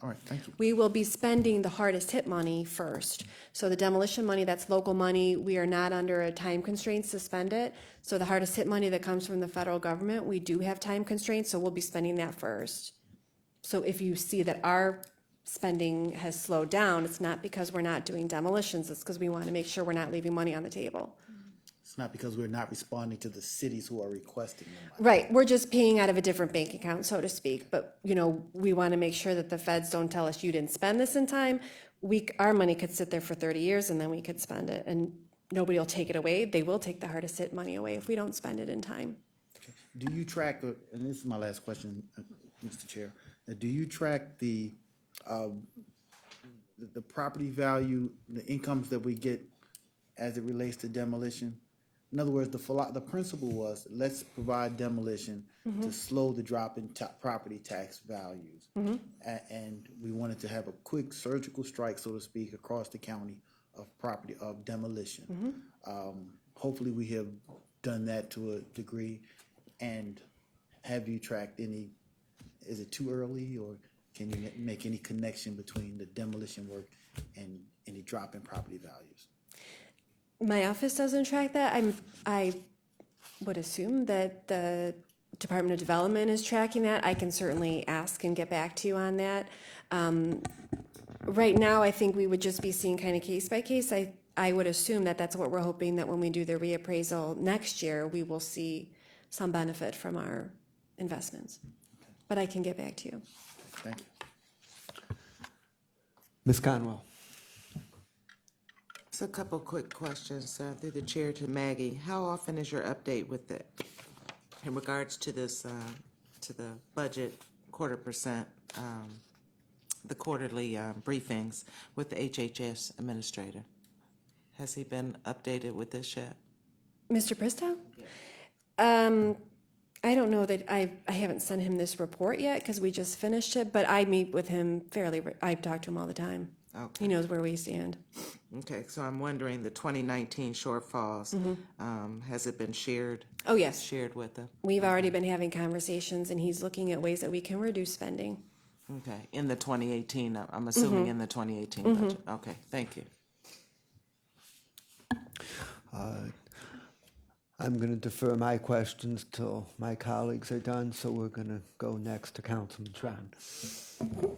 All right, thank you. We will be spending the hardest hit money first. So the demolition money, that's local money. We are not under a time constraint to spend it. So the hardest hit money that comes from the federal government, we do have time constraints, so we'll be spending that first. So if you see that our spending has slowed down, it's not because we're not doing demolitions, it's because we want to make sure we're not leaving money on the table. It's not because we're not responding to the cities who are requesting them. Right, we're just paying out of a different bank account, so to speak, but, we want to make sure that the feds don't tell us you didn't spend this in time. Our money could sit there for 30 years and then we could spend it, and nobody will take it away. They will take the hardest hit money away if we don't spend it in time. Do you track, and this is my last question, Mr. Chair, do you track the property value, the incomes that we get as it relates to demolition? In other words, the principle was, let's provide demolition to slow the drop in property tax values. And we wanted to have a quick surgical strike, so to speak, across the county of demolition. Hopefully, we have done that to a degree. And have you tracked any, is it too early, or can you make any connection between the demolition work and any drop in property values? My office doesn't track that. I would assume that the Department of Development is tracking that. I can certainly ask and get back to you on that. Right now, I think we would just be seeing kind of case by case. I would assume that that's what we're hoping, that when we do the reappraisal next year, we will see some benefit from our investments. But I can get back to you. Thank you. Ms. Conwell. So a couple quick questions through the chair to Maggie. How often is your update with it in regards to this, to the budget 0.25%, the quarterly briefings with the HHS administrator? Has he been updated with this yet? Mr. Bristow? I don't know that I haven't sent him this report yet because we just finished it, but I meet with him I talk to him all the time. Okay. He knows where we stand. Okay, so I'm wondering, the 2019 shortfalls, has it been shared? Oh, yes. Shared with them? We've already been having conversations, and he's looking at ways that we can reduce spending. Okay, in the 2018, I'm assuming in the 2018 budget. Okay, thank you. I'm going to defer my questions till my colleagues are done, so we're going to go next to Councilman Tron.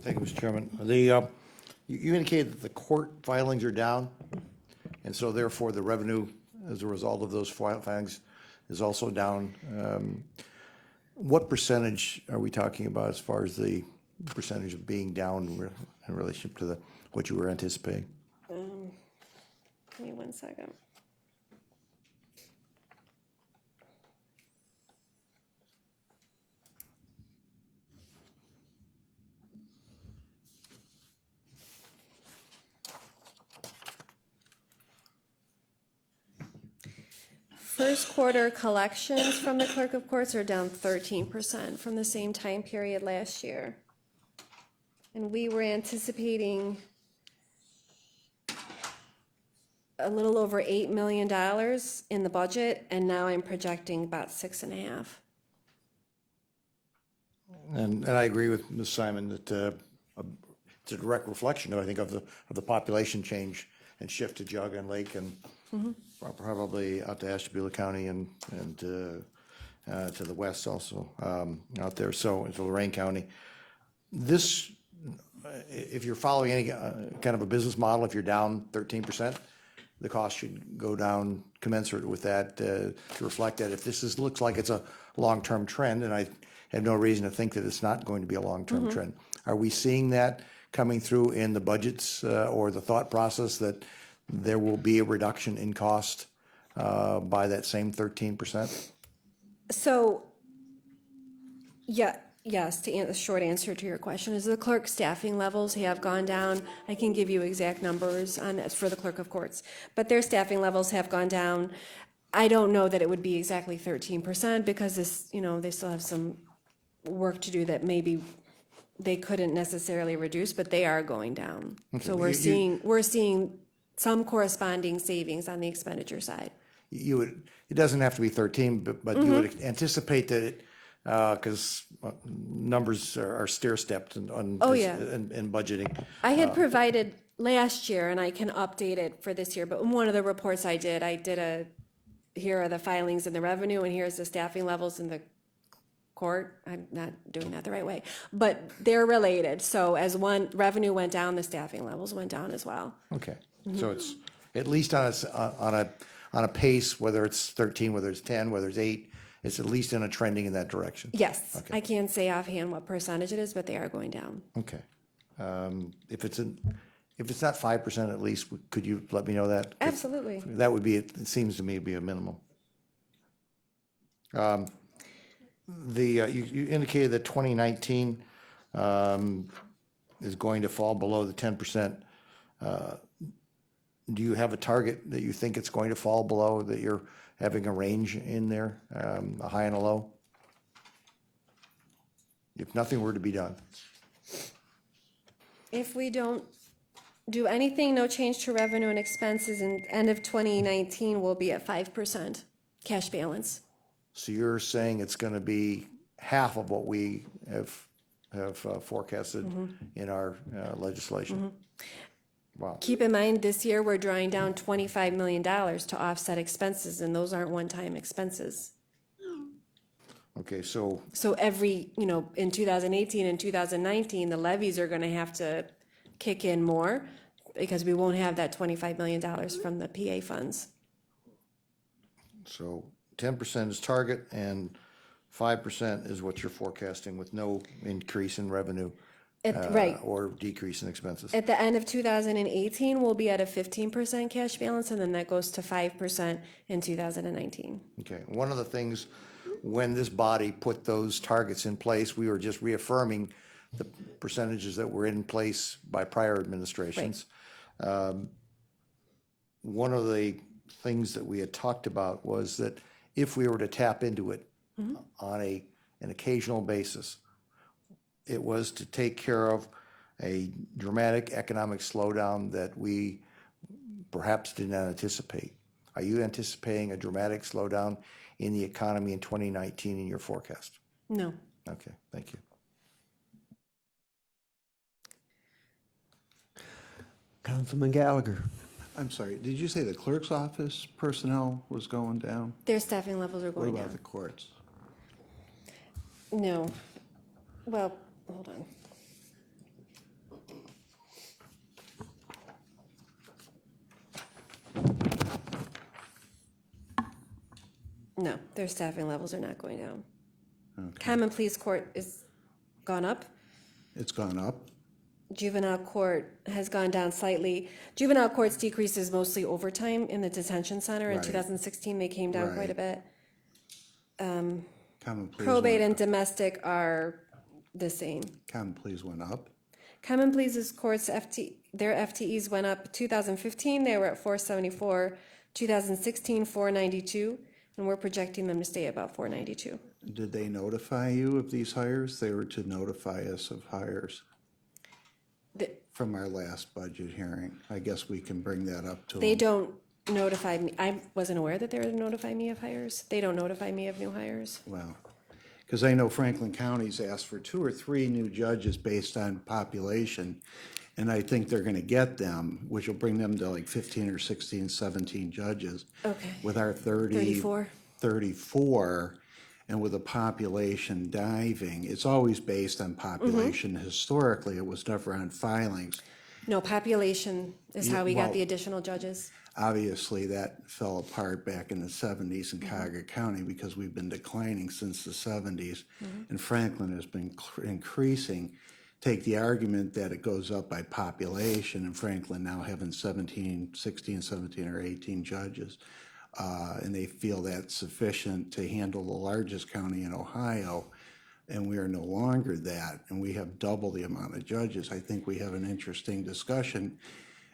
Thank you, Mr. Chairman. You indicated that the court filings are down, and so therefore the revenue as a result of those filings is also down. What percentage are we talking about as far as the percentage of being down in relationship to what you were anticipating? Give me 1 second. First quarter collections from the clerk of courts are down 13% from the same time period last year. And we were anticipating a little over $8 million in the budget, and now I'm projecting about 6.5. And I agree with Ms. Simon that it's a direct reflection, I think, of the population change and shift to Geauga and Lake and probably out to Ashtabula County and to the west also out there, so into Lorain County. This, if you're following any kind of a business model, if you're down 13%, the cost should go down commensurate with that to reflect that. If looks like it's a long-term trend, and I have no reason to think that it's not going to be a long-term trend. Are we seeing that coming through in the budgets or the thought process that there will be a reduction in cost by that same 13%? So, yes, to the short answer to your question is the clerk staffing levels have gone down. I can give you exact numbers for the clerk of courts, but their staffing levels have gone down. I don't know that it would be exactly 13% because they still have some work to do that maybe they couldn't necessarily reduce, but they are going down. So we're seeing some corresponding savings on the expenditure side. It doesn't have to be 13, but you would anticipate that it, because numbers are stair-stepped in budgeting. I had provided last year, and I can update it for this year, but in one of the reports I did here are the filings and the revenue, and here's the staffing levels in the court. I'm not doing that the right way, but they're related. So as one revenue went down, the staffing levels went down as well. Okay, so it's at least on a pace, whether it's 13, whether it's 10, whether it's 8, it's at least in a trending in that direction. Yes, Okay. I can't say offhand what percentage it is, but they are going down. Okay. If it's not 5% at least, could you let me know that? Absolutely. That would be, it seems to me to be a minimum. You indicated that 2019 is going to fall below the 10%. Do you have a target that you think it's going to fall below, that you're having a range in there, a high and a low? If nothing were to be done. If we don't do anything, no change to revenue and expenses, and end of 2019 will be at 5% cash balance. So you're saying it's going to be half of what we have forecasted in our legislation? Wow. Keep in mind, this year, we're drawing down $25 million to offset expenses, and those aren't one-time expenses. Okay, so So every, in 2018 and 2019, the levies are gonna have to kick in more because we won't have that $25 million from the PA funds. 10% is target and 5% is what you're forecasting with no increase in revenue Right. or decrease in expenses. At the end of 2018, we'll be at a 15% cash balance, and then that goes to 5% in 2019. Okay, one of the things, when this body put those targets in place, we were just reaffirming the percentages that were in place by prior administrations. One of the things that we had talked about was that if we were to tap into it on an occasional basis, it was to take care of a dramatic economic slowdown that we perhaps did not anticipate. Are you anticipating a dramatic slowdown in the economy in 2019 in your forecast? No. Okay, thank you. Councilman Gallagher. I'm sorry, did you say the clerk's office personnel was going down? Their staffing levels are What going about the down. courts? No. Well, hold on. No, their staffing levels are not going down. Common Pleas Court is gone up. It's gone up? Juvenile court has gone down slightly. Juvenile court's decrease is mostly overtime in the detention center. In Right. 2016, they came down quite a bit. Common pleas Probate and went, domestic are the same. common pleas went up? Common Pleas Court's their FTEs went up. 2015, they were at 474. 2016, 492, and we're projecting them to stay about 492. Did they notify you of these hires? They were to notify us of hires The- from our last budget hearing. I guess we can bring that up to They them. don't notify me. I wasn't aware that they were to notify me of hires. They don't notify me of new hires. Well, because I know Franklin County's asked for 2 or 3 new judges based on population, and I think they're gonna get them, which will bring them to like 15 or 16, 17 judges. Okay. With our 34. 34, and with the population diving, it's always based on population. Mm-hmm. Historically, it was never on filings. No, population is how we got well- the additional judges. Obviously, that fell apart back in the 70s in Cuyahoga County because we've been declining since the 70s. And Franklin has been increasing. Take the argument that it goes up by population, and Franklin now having 16, 17, or 18 judges. And they feel that's sufficient to handle the largest county in Ohio. And we are no longer that, and we have double the amount of judges. I think we have an interesting discussion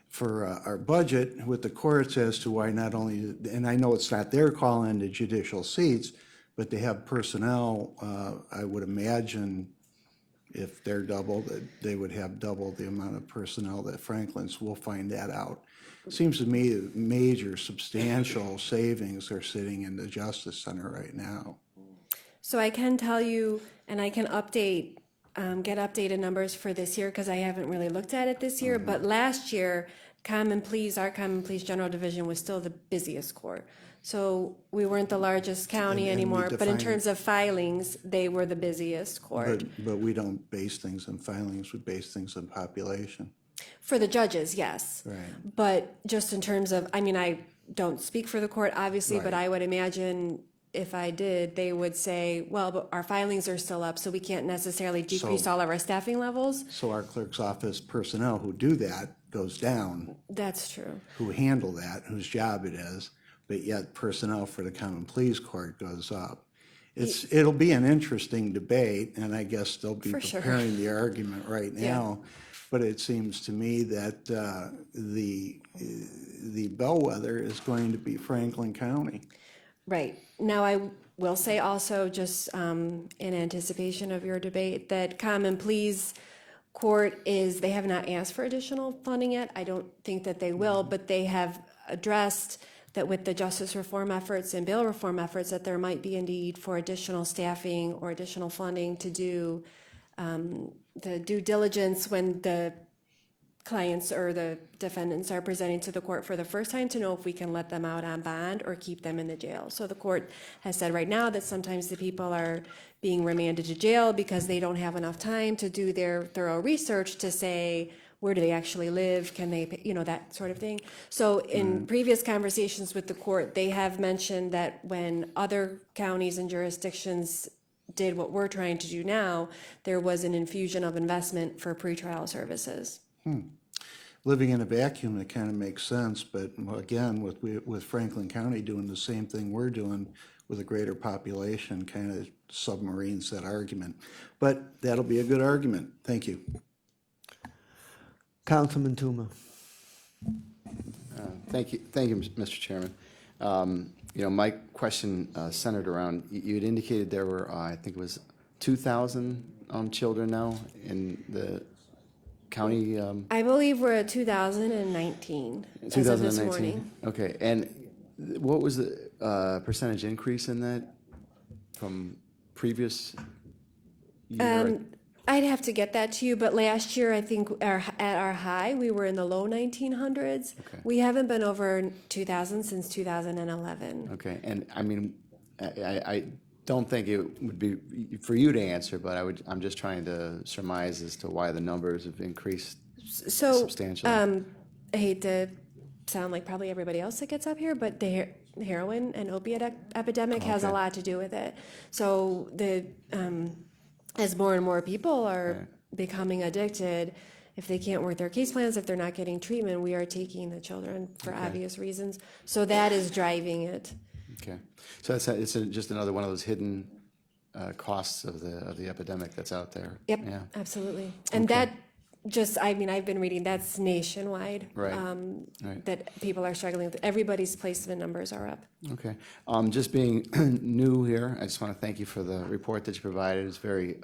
for our budget with the courts as to why not only, and I know it's not their call on the judicial seats, but they have personnel, I would imagine if they're double, that they would have double the amount of personnel that Franklin's. We'll find that out. Seems to me that major substantial savings are sitting in the Justice Center right now. So I can tell you, and I can update, get updated numbers for this year because I haven't really looked at it this year. But last year, our Common Pleas General Division was still the busiest court. So we weren't the largest county And we anymore, but in define- terms of filings, they were the busiest court. But we don't base things on filings, we base things on population. For the judges, yes. Right. But just in terms of, I mean, I don't speak for the court, obviously, but Right. I would imagine if I did, they would say, well, but our filings are still up, so we can't necessarily decrease So- all of our staffing levels. So our clerk's office personnel who do that goes down, That's true. who handle that, whose job it is, but yet personnel for the Common Pleas Court goes up. It'll be an interesting debate, and I guess they'll be For sure. preparing the argument right Yeah. now. But it seems to me that the bellwether is going to be Franklin County. Right. Now, I will say also, just in anticipation of your debate, that Common Pleas Court they have not asked for additional funding yet. I don't think that they will, but they have addressed that with the justice reform efforts and bail reform efforts, that there might be a need for additional staffing or additional funding to do the due diligence when the clients or the defendants are presenting to the court for the first time to know if we can let them out on bond or keep them in the jail. So the court has said right now that sometimes the people are being remanded to jail because they don't have enough time to do their thorough research to say, where do they actually live? Can they, that sort of thing. So in previous conversations with the court, they have mentioned that when other counties and jurisdictions did what we're trying to do now, there was an infusion of investment for pretrial services. Living in a vacuum, it kind of makes sense, but again, with Franklin County doing the same thing we're doing with a greater population, kind of submarines that argument. But that'll be a good argument. Thank you. Councilman Tuma. Thank you, Mr. Chairman. My question centered around, you had indicated there were, I think it was 2,000 children now in the county. I believe we're at 2019 as of this morning. Okay, and what was the percentage increase in that from previous year? I'd have to get that to you, but last year, I think at our high, we were in the low 1900s. Okay. We haven't been over 2000 since 2011. Okay, and I mean, I don't think it would be for you to answer, but I'm just trying to surmise as to why the numbers have increased So, substantially. I hate to sound like probably everybody else that gets up here, but the heroin and opiate epidemic has a Okay. lot to do with it. So as more and more people are becoming addicted, if they can't work their case plans, if they're not getting treatment, we are taking the children for obvious reasons. So that is driving it. Okay, so just another one of those hidden costs of the epidemic that's out there. Yep, Yeah. absolutely. And that just, I mean, I've been reading, that's nationwide. Right, right. That people are struggling with. Everybody's placement numbers are up. Okay. Just being new here, I just want to thank you for the report that you provided. It's very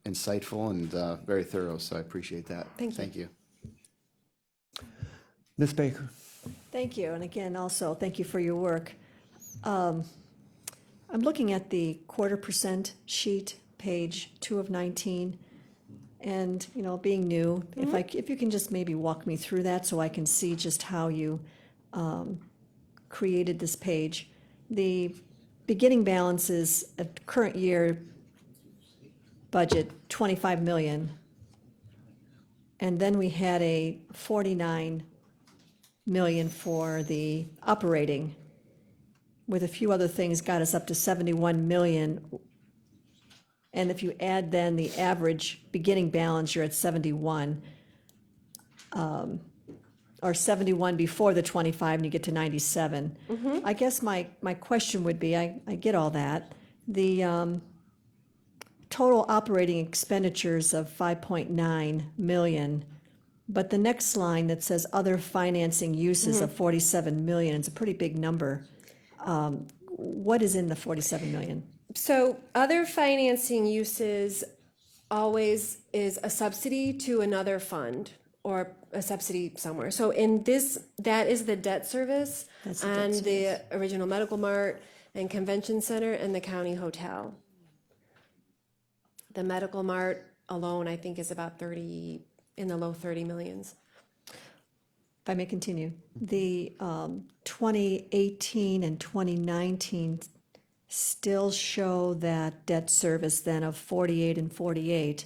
insightful and very thorough, so I appreciate that. Thank you. Thank you. Ms. Baker? Thank you, and again, also, thank you for your work. I'm looking at the 1/4% sheet, page 2 of 19, and, you know, being new, if you can just maybe walk me through that so I can see just how you created this page. The beginning balance is a current year budget, 25 million, and then we had a 49 million for the operating, with a few other things, got us up to 71 million. And if you add then the average beginning balance, you're at 71. Or 71 before the 25, and you get to 97. I guess my question would be, I get all that, the total operating expenditures of 5.9 million, but the next line that says other financing uses of 47 million, it's a pretty big number. What is in the 47 million? So other financing uses always is a subsidy to another fund or a subsidy somewhere. So in this, that is the debt service That's the debt on the original Medical Mart and Convention Center and the county hotel. The Medical Mart alone, I think, is about 30, in the low 30 millions. If I may continue, the 2018 and 2019 still show that debt service then of 48 and 48.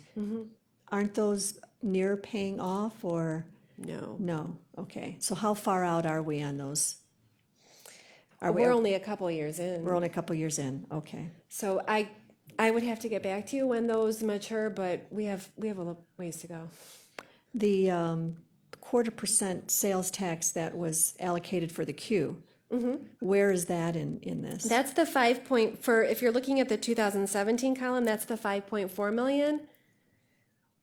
Aren't those near paying off, or? No. No, okay. So how far out are we on those? Are we? We're only a couple years in. We're only a couple years in, okay. So I would have to get back to you when those mature, but we have a little ways to go. The 1/4% sales tax that was allocated for the queue, where is that in this? That's the if you're looking at the 2017 column, that's the 5.4 million.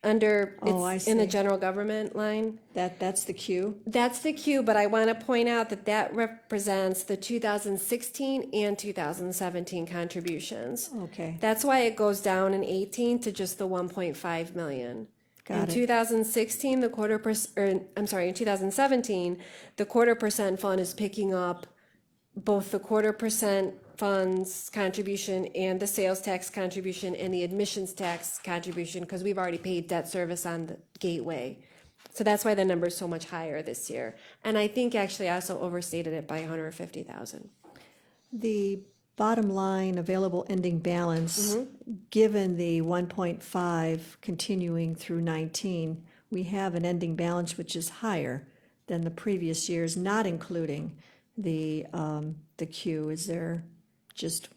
Oh, I It's in the see. general government line. That's the queue? That's the Q, but I want to point out that that represents the 2016 and 2017 contributions. Okay, That's why it goes down in 18 to just the 1.5 million. Got In it. 2016, in 2017, the 1/4% fund is picking up both the 1/4% funds contribution and the sales tax contribution and the admissions tax contribution, because we've already paid debt service on the gateway. So that's why the number is so much higher this year. And I think actually I also overstated it by 150,000. the bottom line available ending balance, given the 1.5 continuing through 19, we have an ending balance which is higher than the previous years, not including the Q. Is there just,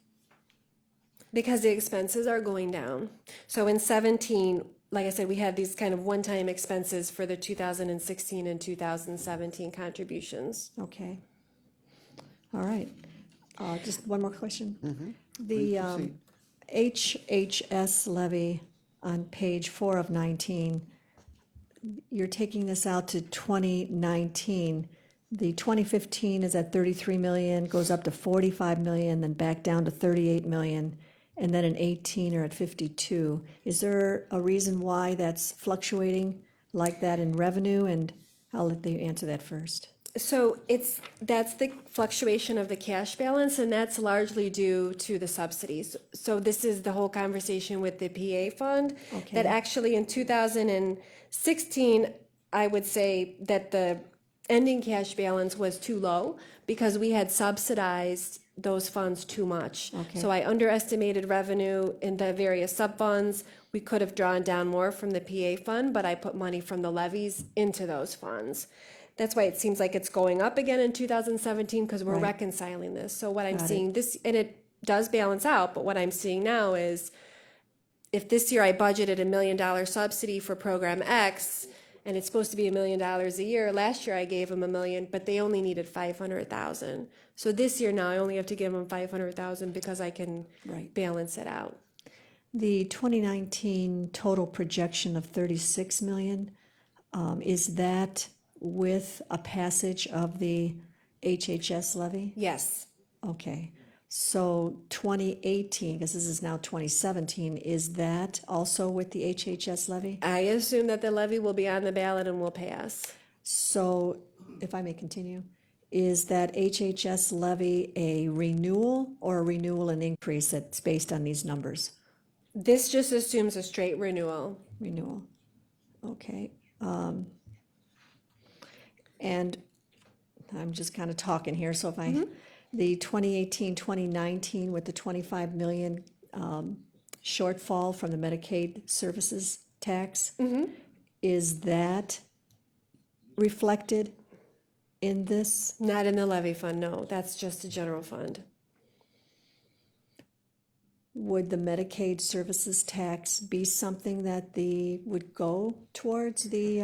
Because the expenses are going down. So in 17, like I said, we had these kind of one-time expenses for the 2016 and 2017 contributions. okay. All right. Just one more question. The HHS levy on page 4 of 19, you're taking this out to 2019. The 2015 is at 33 million, goes up to 45 million, then back down to 38 million, and then in 18 are at 52. Is there a reason why that's fluctuating like that in revenue? And I'll let you answer that first. So that's the fluctuation of the cash balance, and that's largely due to the subsidies. So this is the whole conversation with the PA fund. That Okay. actually in 2016, I would say that the ending cash balance was too low because we had subsidized those funds too much. Okay. So I underestimated revenue in the various sub-funds. We could have drawn down more from the PA fund, but I put money from the levies into those funds. That's why it seems like it's going up again in 2017 because we're Right. reconciling this. So what I'm Got it. seeing this, and it does balance out, but what I'm seeing now is if this year I budgeted $1 million subsidy for program X and it's supposed to be $1 million a year, last year I gave them $1 million, but they only needed 500,000. So this year now I only have to give them 500,000 because I can Right. balance it out. The 2019 total projection of 36 million, is that with a passage of the HHS levy? Yes. Okay, so 2018, because this is now 2017, is that also with the HHS levy? I assume that the levy will be on the ballot and will pass. So, if I may continue, is that HHS levy a renewal or a renewal and increase that's based on these numbers? This just assumes a straight renewal. Renewal, okay. And I'm just kind of talking here, so if I, the 2018, 2019 with the 25 million shortfall from the Medicaid services tax, is that reflected in this? Not in the levy fund, no. That's just a general fund. Would the Medicaid services tax be something that would go towards the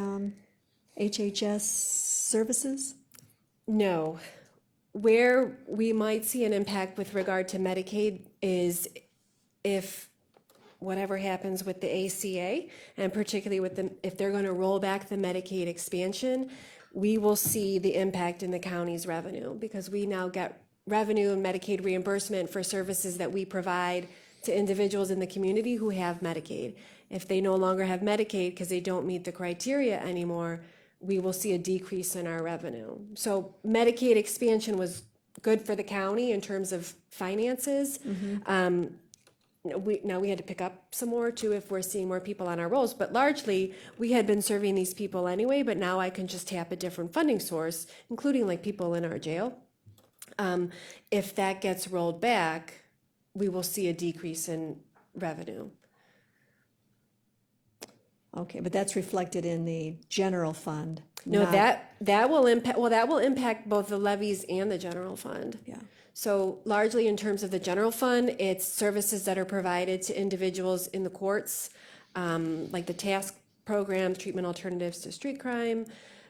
HHS services? No. Where we might see an impact with regard to Medicaid is if whatever happens with the ACA, and particularly with if they're going to roll back the Medicaid expansion, we will see the impact in the county's revenue because we now get revenue and Medicaid reimbursement for services that we provide to individuals in the community who have Medicaid. If they no longer have Medicaid because they don't meet the criteria anymore, we will see a decrease in our revenue. So Medicaid expansion was good for the county in terms of finances. We had to pick up some more too if we're seeing more people on our rolls, but largely we had been serving these people anyway, but now I can just tap a different funding source, including like people in our jail. If that gets rolled back, we will see a decrease in revenue. Okay, but that's reflected in the general fund? No, not- that will impact both the levies and the general fund. Yeah. So largely in terms of the general fund, it's services that are provided to individuals in the courts, like the task programs, treatment alternatives to street crime,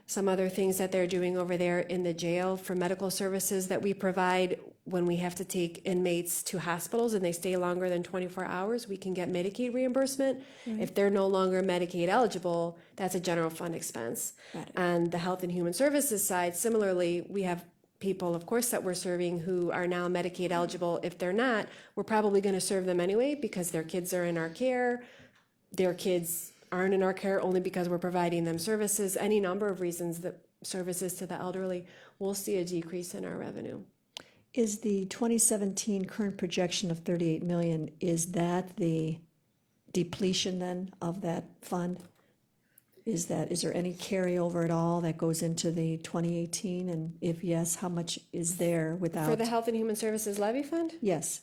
some other things that they're doing over there in the jail for medical services that we provide when we have to take inmates to hospitals and they stay longer than 24 hours, we can get Medicaid reimbursement. If they're no longer Medicaid eligible, that's a general fund expense. Got it. On the Health and Human Services side, similarly, we have people, of course, that we're serving who are now Medicaid eligible. If they're not, we're probably going to serve them anyway because their kids are in our care. Their kids aren't in our care only because we're providing them services. Any number of reasons that services to the elderly, we'll see a decrease in our revenue. Is the 2017 current projection of 38 million, is that the depletion then of that fund? Is there any carryover at all that goes into the 2018? And if yes, how much is there without? For the Health and Human Services Levy Fund? Yes,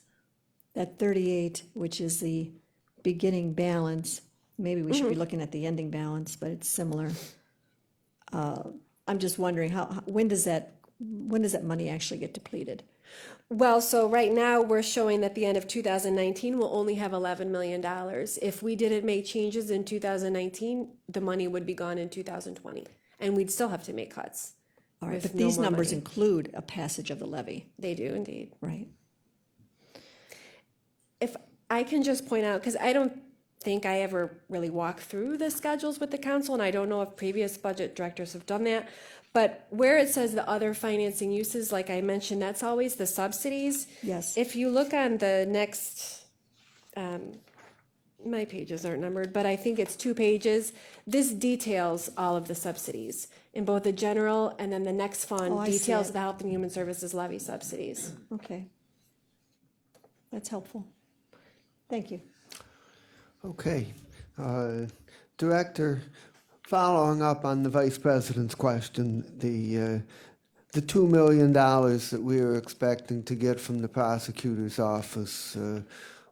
that 38, which is the beginning balance, maybe we should be looking at the ending balance, but it's similar. I'm just wondering when does that money actually get depleted? Well, so right now, we're showing that the end of 2019 will only have $11 million. If we didn't make changes in 2019, the money would be gone in 2020, and we'd still have to make cuts. All right, with but no these more numbers money. include a passage of the levy, They do indeed. right? If I can just point out, because I don't think I ever really walked through the schedules with the council, and I don't know if previous budget directors have done that, but where it says the other financing uses, like I mentioned, that's always the subsidies. Yes. If you look on the my pages aren't numbered, but I think it's 2 pages. This details all of the subsidies in both the general, and then the next Oh, fund I see details it. the Health and Human Services levy subsidies. Okay. That's helpful. Thank you. Okay. Director, following up on the Vice President's question, the $2 million that we were expecting to get from the prosecutor's office,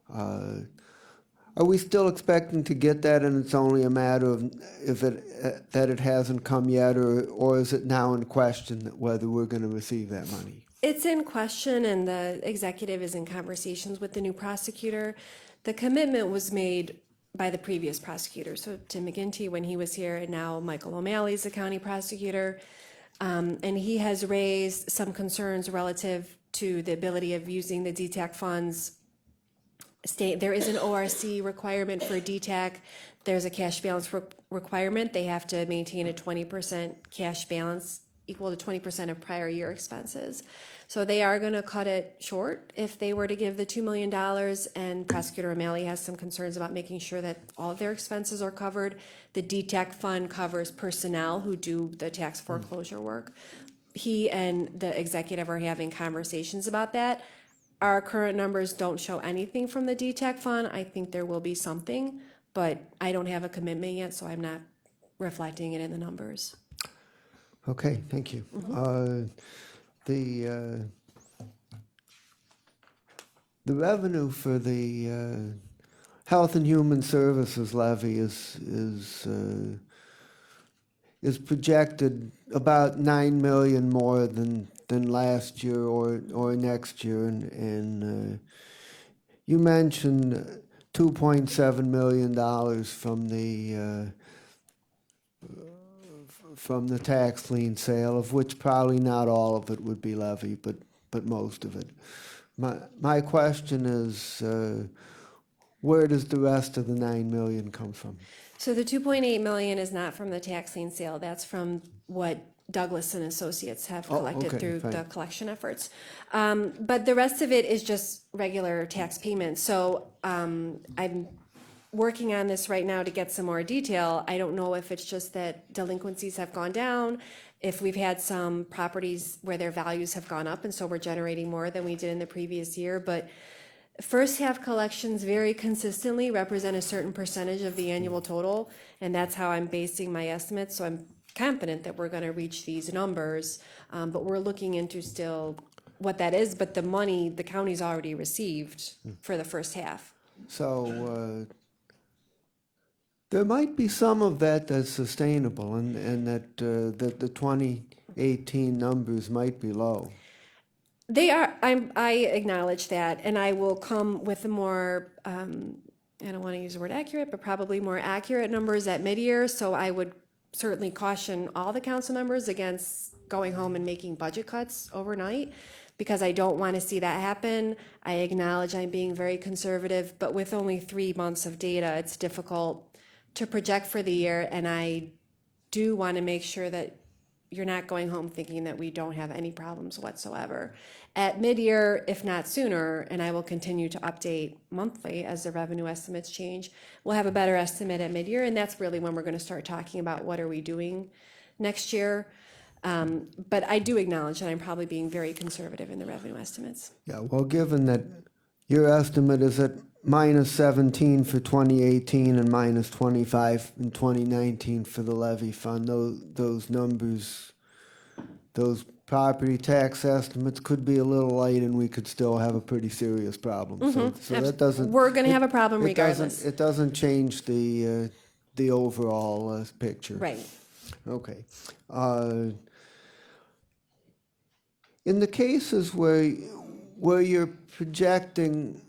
are we still expecting to get that, and it's only a matter of if that it hasn't come yet, or is it now in question whether we're going to receive that money? It's in question, and the executive is in conversations with the new prosecutor. The commitment was made by the previous prosecutor, so Tim McGinty when he was here, and now Michael O'Malley's the county prosecutor. And he has raised some concerns relative to the ability of using the DTAC funds. There is an ORC requirement for DTAC. There's a cash balance requirement. They have to maintain a 20% cash balance equal to 20% of prior year expenses. So they are going to cut it short if they were to give the $2 million, and Prosecutor O'Malley has some concerns about making sure that all of their expenses are covered. The DTAC fund covers personnel who do the tax foreclosure work. He and the executive are having conversations about that. Our current numbers don't show anything from the DTAC fund. I think there will be something, but I don't have a commitment yet, so I'm not reflecting it in the numbers. Okay, thank you. The revenue for the Health and Human Services levy is projected about 9 million more than last year or next year, and you mentioned $2.7 million from the tax lien sale, of which probably not all of it would be levy, but most of it. My question is, where does the rest of the 9 million come from? So the 2.8 million is not from the tax lien sale. That's from what Douglas and Associates have collected okay, through fine. the collection efforts. But the rest of it is just regular tax payments. So I'm working on this right now to get some more detail. I don't know if it's just that delinquencies have gone down, if we've had some properties where their values have gone up, and so we're generating more than we did in the previous year. But first half collections very consistently represent a certain percentage of the annual total, and that's how I'm basing my estimates. So I'm confident that we're going to reach these numbers, but we're looking into still what that is. But the money the county's already received for the first half. So there might be some of that that's sustainable, and that the 2018 numbers might be low. They are. I acknowledge that, and I will come with a more. I don't want to use the word accurate, but probably more accurate numbers at mid-year. So I would certainly caution all the council members against going home and making budget cuts overnight, because I don't want to see that happen. I acknowledge I'm being very conservative, but with only 3 months of data, it's difficult to project for the year, and I do want to make sure that you're not going home thinking that we don't have any problems whatsoever. At mid-year, if not sooner, and I will continue to update monthly as the revenue estimates change, we'll have a better estimate at mid-year, and that's really when we're going to start talking about what are we doing next year. But I do acknowledge that I'm probably being very conservative in the revenue estimates. Yeah, well, given that your estimate is at -17 for 2018 and -25 in 2019 for the levy fund, those numbers, those property tax estimates could be a little light, and we could still have a pretty serious problem. So that doesn't. We're going to have a problem it doesn't- regardless. It doesn't change the overall picture. Right. Okay. In the cases where you're projecting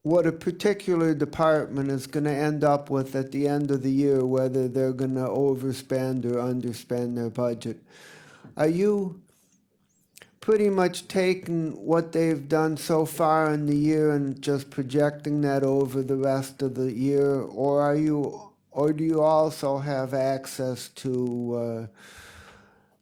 what a particular department is going to end up with at the end of the year, whether they're going to overspend or underspend their budget, are you pretty much taking what they've done so far in the year and just projecting that over the rest of the year, or do you also have access to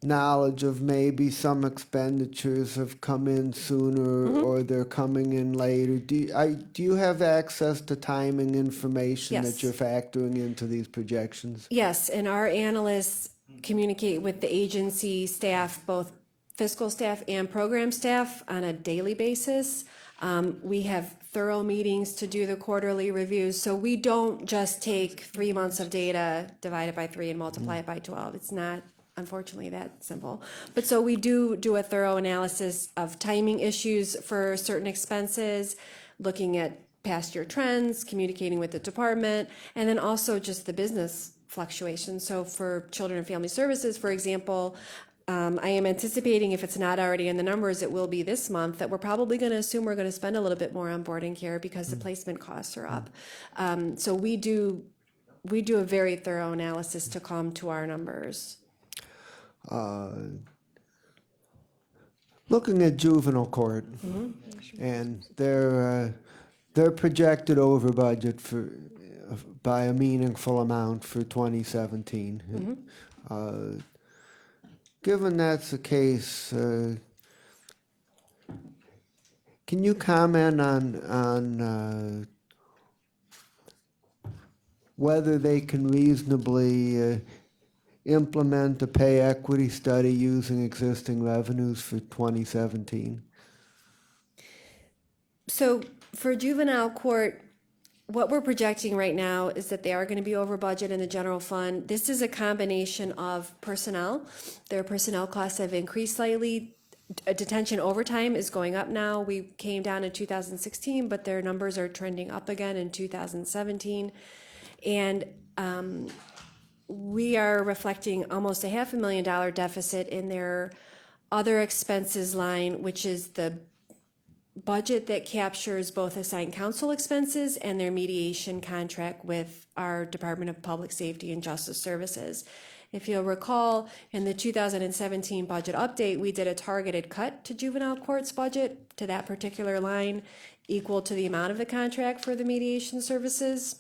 knowledge of maybe some expenditures have come in sooner or they're coming in later. Do you have access to timing information Yes. that you're factoring into these projections? Yes, and our analysts communicate with the agency staff, both fiscal staff and program staff, on a daily basis. We have thorough meetings to do the quarterly reviews, so we don't just take 3 months of data, divide it by 3 and multiply it by 12. It's not, unfortunately, that simple. But so we do a thorough analysis of timing issues for certain expenses, looking at past year trends, communicating with the department, and then also just the business fluctuations. So for Children and Family Services, for example, I am anticipating, if it's not already in the numbers, it will be this month, that we're probably going to assume we're going to spend a little bit more on boarding care because the placement costs are up. So we do a very thorough analysis to come to our numbers. Looking at juvenile court, and they're projected over budget by a meaningful amount for 2017. Given that's the case, can you comment on whether they can reasonably implement a pay equity study using existing revenues for 2017? So for juvenile court, what we're projecting right now is that they are going to be over budget in the general fund. This is a combination of personnel. Their personnel costs have increased slightly. Detention overtime is going up now. We came down in 2016, but their numbers are trending up again in 2017. And we are reflecting almost a $500,000 deficit in their other expenses line, which is the budget that captures both assigned counsel expenses and their mediation contract with our Department of Public Safety and Justice Services. If you'll recall, in the 2017 budget update, we did a targeted cut to juvenile court's budget to that particular line, equal to the amount of the contract for the mediation services.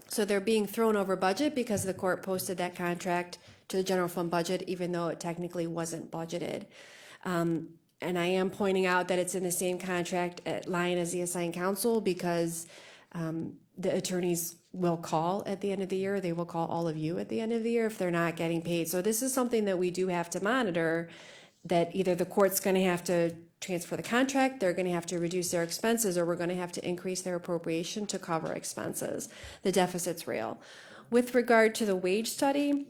So they're being thrown over budget because the court posted that contract to the general fund budget, even though it technically wasn't budgeted. And I am pointing out that it's in the same contract line as the assigned counsel because the attorneys will call at the end of the year. They will call all of you at the end of the year if they're not getting paid. So this is something that we do have to monitor, that either the court's going to have to transfer the contract, they're going to have to reduce their expenses, or we're going to have to increase their appropriation to cover expenses. The deficit's real. With regard to the wage study,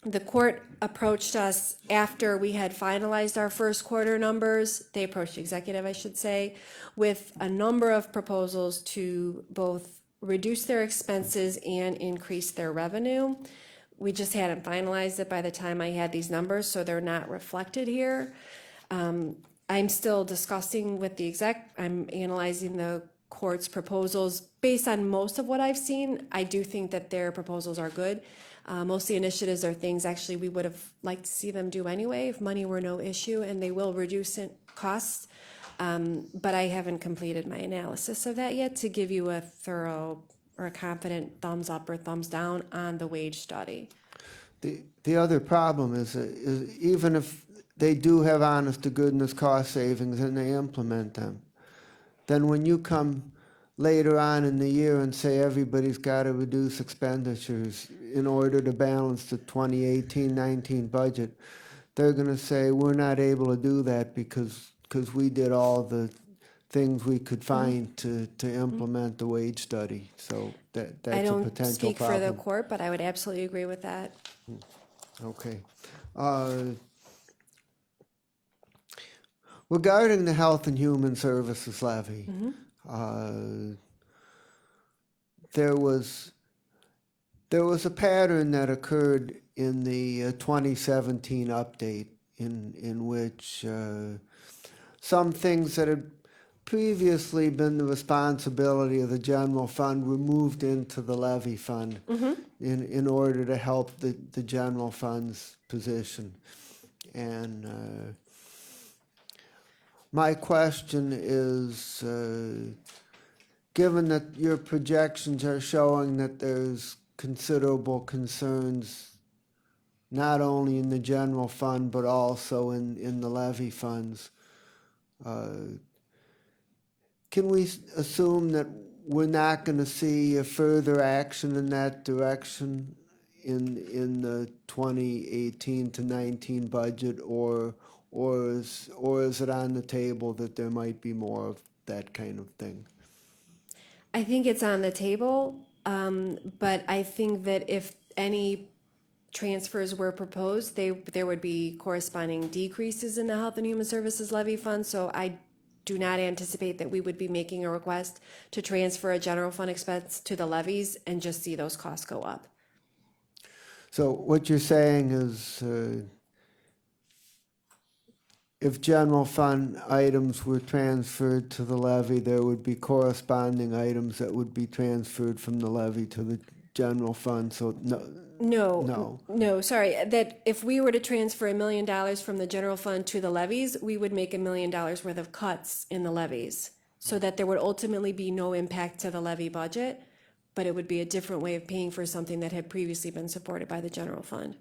the court approached us after we had finalized our first quarter numbers. They approached the executive, I should say, with a number of proposals to both reduce their expenses and increase their revenue. We just hadn't finalized it by the time I had these numbers, so they're not reflected here. I'm still discussing with the exec. I'm analyzing the court's proposals. Based on most of what I've seen, I do think that their proposals are good. Most of the initiatives are things actually we would have liked to see them do anyway if money were no issue, and they will reduce costs. But I haven't completed my analysis of that yet to give you a thorough or a confident thumbs up or thumbs down on the wage study. The other problem is even if they do have honest to goodness cost savings and they implement them, then when you come later on in the year and say everybody's got to reduce expenditures in order to balance the 2018-19 budget, they're going to say we're not able to do that because we did all the things we could find to implement the wage study. So that's a potential problem. I don't speak for the court, but I would absolutely agree with that. Okay. Regarding the Health and Human Services levy, there was a pattern that occurred in the 2017 update in which some things that had previously been the responsibility of the general fund were moved into the levy fund in order to help the general fund's position. And my question is, given that your projections are showing that there's considerable concerns not only in the general fund, but also in the levy funds. Can we assume that we're not going to see a further action in that direction in the 2018 to 19 budget, or is it on the table that there might be more of that kind of thing? I think it's on the table, but I think that if any transfers were proposed, there would be corresponding decreases in the Health and Human Services levy fund, so I do not anticipate that we would be making a request to transfer a general fund expense to the levies and just see those costs go up. So what you're saying is, if general fund items were transferred to the levy, there would be corresponding items that would be transferred from the levy to the general fund, so No, sorry, that if we were to transfer $1 million from the general fund to the levies, we would make $1 million worth of cuts in the levies, so that there would ultimately be no impact to the levy budget, but it would be a different way of paying for something that had previously been supported by the general fund.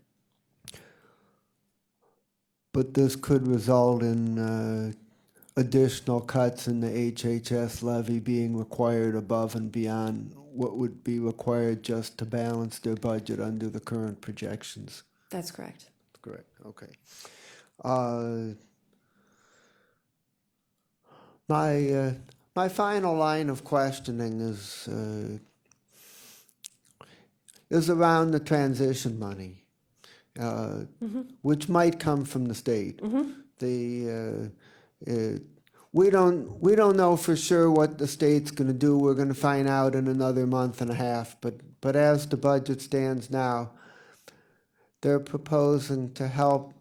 But this could result in additional cuts in the HHS levy being required above and beyond what would be required just to balance their budget under the current projections. That's correct. Correct, okay. My final line of questioning is around the transition money, which might come from the state. We don't know for sure what the state's going to do. We're going to find out in another month and a half. But as the budget stands now, they're proposing to help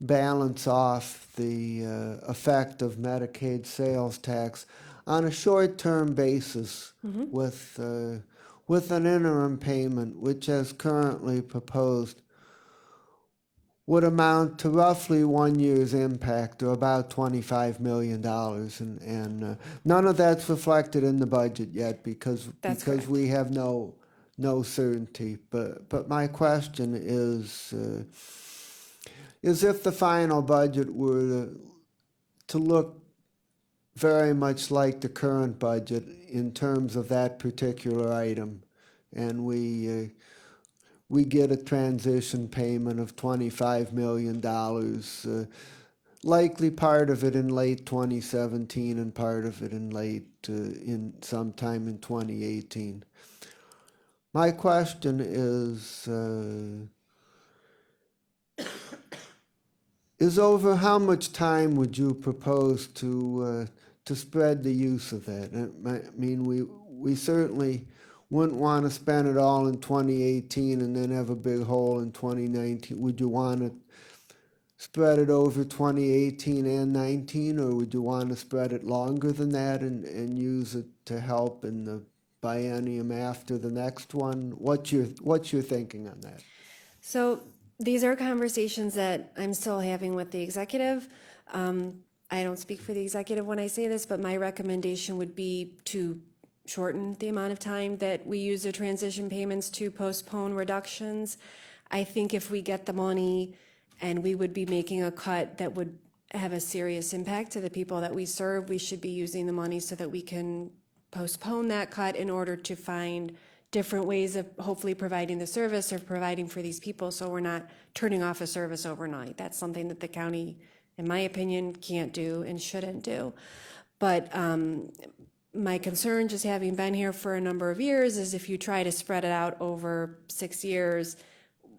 balance off the effect of Medicaid sales tax on a short-term basis with an interim payment, which as currently proposed would amount to roughly 1 year's impact, or about $25 million. And none of that's reflected in the budget yet because we have no certainty. But my question is if the final budget were to look very much like the current budget in terms of that particular item, and we get a transition payment of $25 million, likely part of it in late 2017 and part of it in sometime in 2018. My question is over how much time would you propose to spread the use of that? I mean, we certainly wouldn't want to spend it all in 2018 and then have a big hole in 2019. Would you want to spread it over 2018 and 19, or would you want to spread it longer than that and use it to help in the biennium after the next one? What's your thinking on that? So these are conversations that I'm still having with the executive. I don't speak for the executive when I say this, but my recommendation would be to shorten the amount of time that we use the transition payments to postpone reductions. I think if we get the money and we would be making a cut that would have a serious impact to the people that we serve, we should be using the money so that we can postpone that cut in order to find different ways of hopefully providing the service or providing for these people, so we're not turning off a service overnight. That's something that the county, in my opinion, can't do and shouldn't do. But my concern, just having been here for a number of years, is if you try to spread it out over 6 years,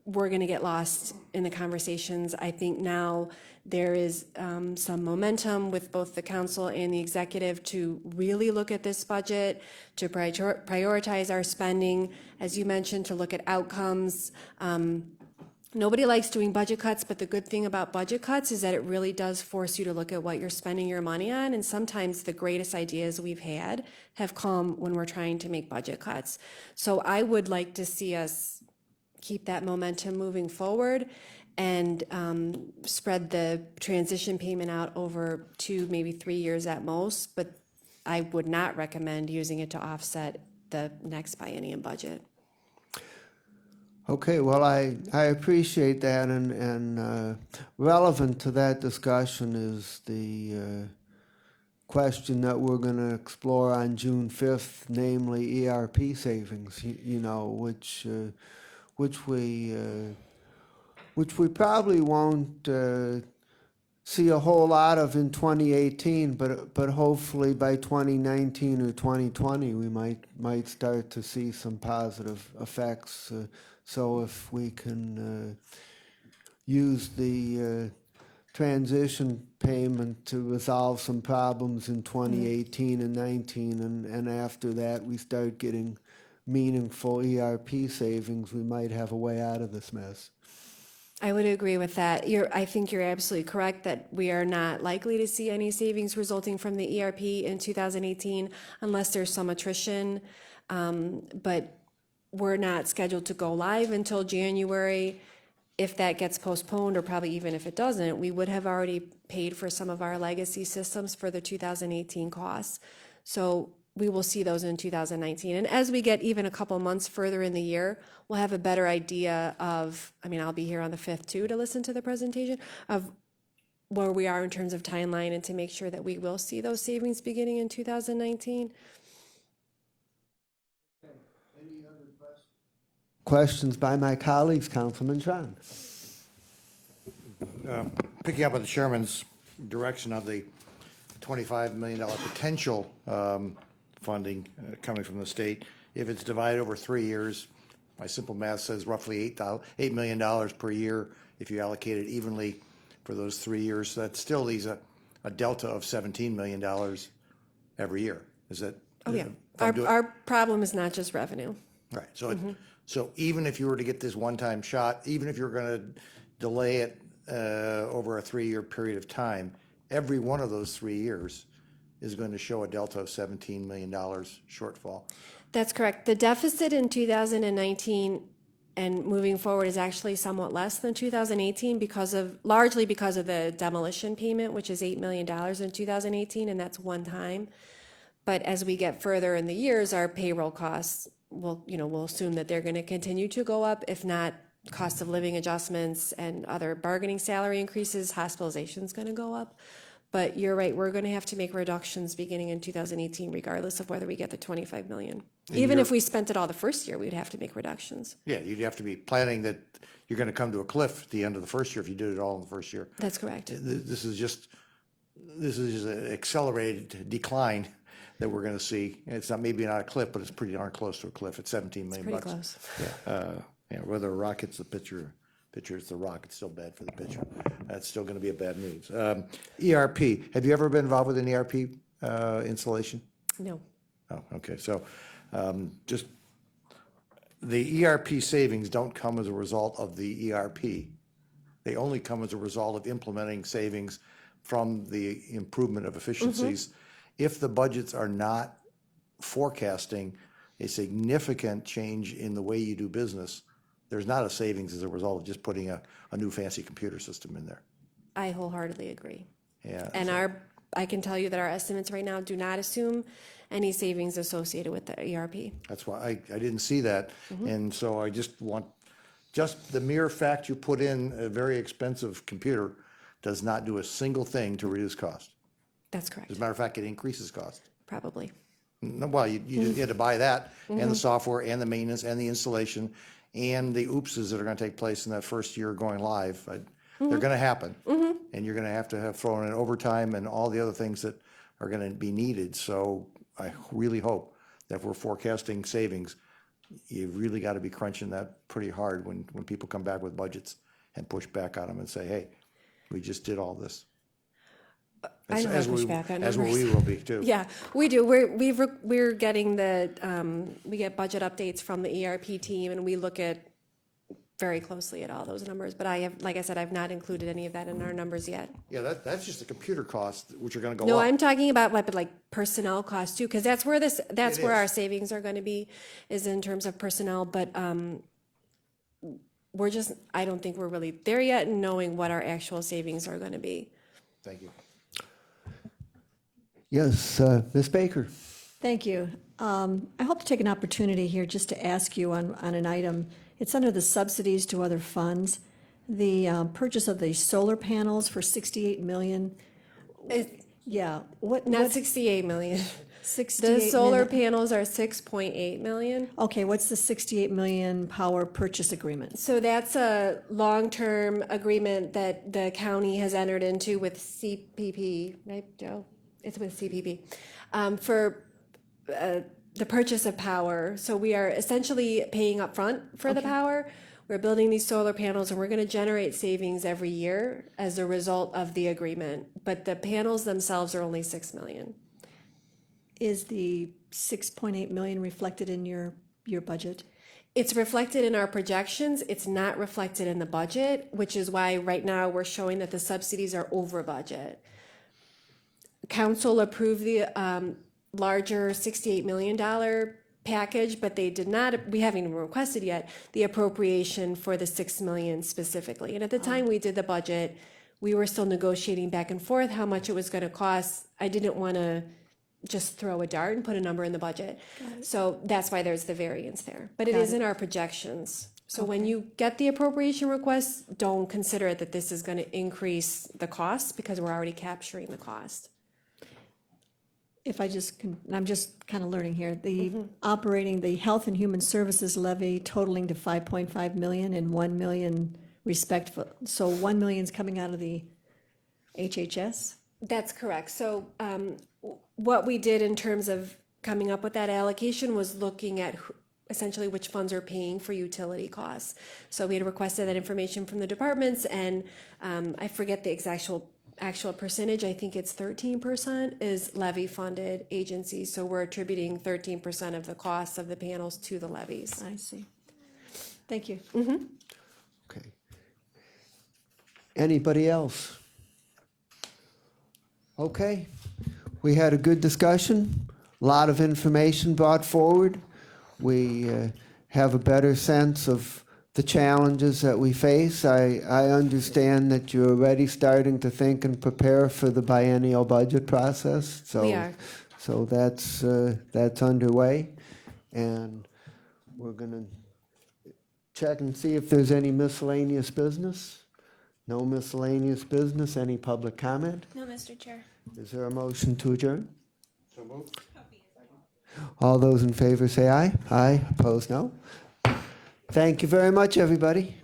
we're going to get lost in the conversations. I think now there is some momentum with both the council and the executive to really look at this budget, to prioritize our spending, as you mentioned, to look at outcomes. Nobody likes doing budget cuts, but the good thing about budget cuts is that it really does force you to look at what you're spending your money on, and sometimes the greatest ideas we've had have come when we're trying to make budget cuts. So I would like to see us keep that momentum moving forward and spread the transition payment out over 2, maybe 3 years at most, but I would not recommend using it to offset the next biennium budget. Okay, well, I appreciate that, and relevant to that discussion is the question that we're going to explore on June 5th, namely ERP savings, you know, which we probably won't see a whole lot of in 2018, but hopefully by 2019 or 2020, we might start to see some positive effects. So if we can use the transition payment to resolve some problems in 2018 and 19, and after that we start getting meaningful ERP savings, we might have a way out of this mess. I would agree with that. I think you're absolutely correct that we are not likely to see any savings resulting from the ERP in 2018 unless there's some attrition. But we're not scheduled to go live until January. If that gets postponed, or probably even if it doesn't, we would have already paid for some of our legacy systems for the 2018 costs. So we will see those in 2019. And as we get even a couple months further in the year, we'll have a better idea of, I mean, I'll be here on the 5th too to listen to the presentation, of where we are in terms of timeline and to make sure that we will see those savings beginning in 2019. Questions by my colleagues, Councilman Tron. Picking up on the chairman's direction of the $25 million potential funding coming from the state, if it's divided over 3 years, my simple math says roughly $8 million per year if you allocate it evenly for those 3 years. So that still leaves a delta of $17 million every year. Is that? Oh, yeah. Our problem is not just revenue. Right. So, so even if you were to get this one-time shot, even if you're going to delay it over a 3-year period of time, every one of those 3 years is going to show a delta of $17 million shortfall. That's correct. The deficit in 2019 and moving forward is actually somewhat less than 2018 largely because of the demolition payment, which is $8 million in 2018, and that's one time. But as we get further in the years, our payroll costs we'll assume that they're going to continue to go up, if not cost of living adjustments and other bargaining salary increases, hospitalization's going to go up. But you're right, we're going to have to make reductions beginning in 2018, regardless of whether we get the 25 million. Even if we spent it all the first year, we'd have to make reductions. Yeah, you'd have to be planning that you're going to come to a cliff at the end of the first year if you did it all in the first year. That's correct. This is just an accelerated decline that we're going to see. It's maybe not a cliff, but it's pretty darn close to a cliff at 17 million Pretty bucks. close. Yeah, whether a rock hits the pitcher is the rock, it's still bad for the pitcher. That's still going to be a bad news. ERP, have you ever been involved with an ERP installation? No. Oh, okay, so just the ERP savings don't come as a result of the ERP. They only come as a result of implementing savings from the improvement of efficiencies. If the budgets are not forecasting a significant change in the way you do business, there's not a savings as a result of just putting a new fancy computer system in there. I wholeheartely agree. Yeah. And I can tell you that our estimates right now do not assume any savings associated with the ERP. That's why I didn't see that. And so I just want, just the mere fact you put in a very expensive computer does not do a single thing to reduce cost. That's correct. As a matter of fact, it increases cost. Probably. No, well, you had to buy that and the software and the maintenance and the installation and the oopses that are going to take place in that first year going live. They're going to happen. And you're going to have thrown in overtime and all the other things that are going to be needed. So I really hope that if we're forecasting savings, you really got to be crunching that pretty hard when people come back with budgets and push back on them and say, hey, we just did all this. I know I push back on As numbers. we will be too. Yeah, we do. We're getting we get budget updates from the ERP team, and we look at very closely at all those numbers. But like I said, I've not included any of that in our numbers yet. Yeah, that's just the computer costs, which are going to go No, up. I'm talking about like personnel costs too, because that's where our is. savings are going to be, is in terms of personnel. But I don't think we're really there yet in knowing what our actual savings are going to be. Thank you. Yes, Ms. Baker. Thank you. I hope to take an opportunity here just to ask you on an item it's under the subsidies to other funds. The purchase of the solar panels for 68 million. Yeah, Not 68 million. 68 The solar million? panels are 6.8 million. Okay, what's the 68 million power purchase agreement? So that's a long-term agreement that the county has entered into with CPP, right, Joe? It's with CPP, for the purchase of power. So we are essentially paying upfront for the power. We're building these solar panels and we're gonna generate savings every year as a result of the agreement. But the panels themselves are only 6 million. Is the 6.8 million reflected in your budget? It's reflected in our projections. It's not reflected in the budget, which is why right now we're showing that the subsidies are over budget. Council approved the larger $68 million package, but they did not, we haven't even requested yet, the appropriation for the 6 million specifically. And at the time we did the budget, we were still negotiating back and forth how much it was going to cost. I didn't want to just throw a dart and put a number in the budget. So that's why there's the variance there. But it is in our projections. So when you get the appropriation request, don't consider it that this is going to increase the cost because we're already capturing the cost. If I just can, I'm just kind of learning here, the operating, the Health and Human Services levy totaling to 5.5 million and 1 million respectful, so 1 million's coming out of the HHS? That's correct. So what we did in terms of coming up with that allocation was looking at essentially which funds are paying for utility costs. So we had requested that information from the departments, and I forget the actual percentage. I think it's 13% is levy-funded agencies. So we're attributing 13% of the costs of the panels to the levies. I see. Thank you. Okay. Anybody else? Okay. We had a good discussion, a lot of information brought forward. We have a better sense of the challenges that we face. I understand that you're already starting to think and prepare for the biennial budget process. So, We are. So that's underway, and we're going to check and see if there's any miscellaneous business. No miscellaneous business. Any public comment? No, Mr. Chair. Is there a motion to adjourn? So moved. All those in favor say aye. Aye. Opposed, no. Thank you very much, everybody.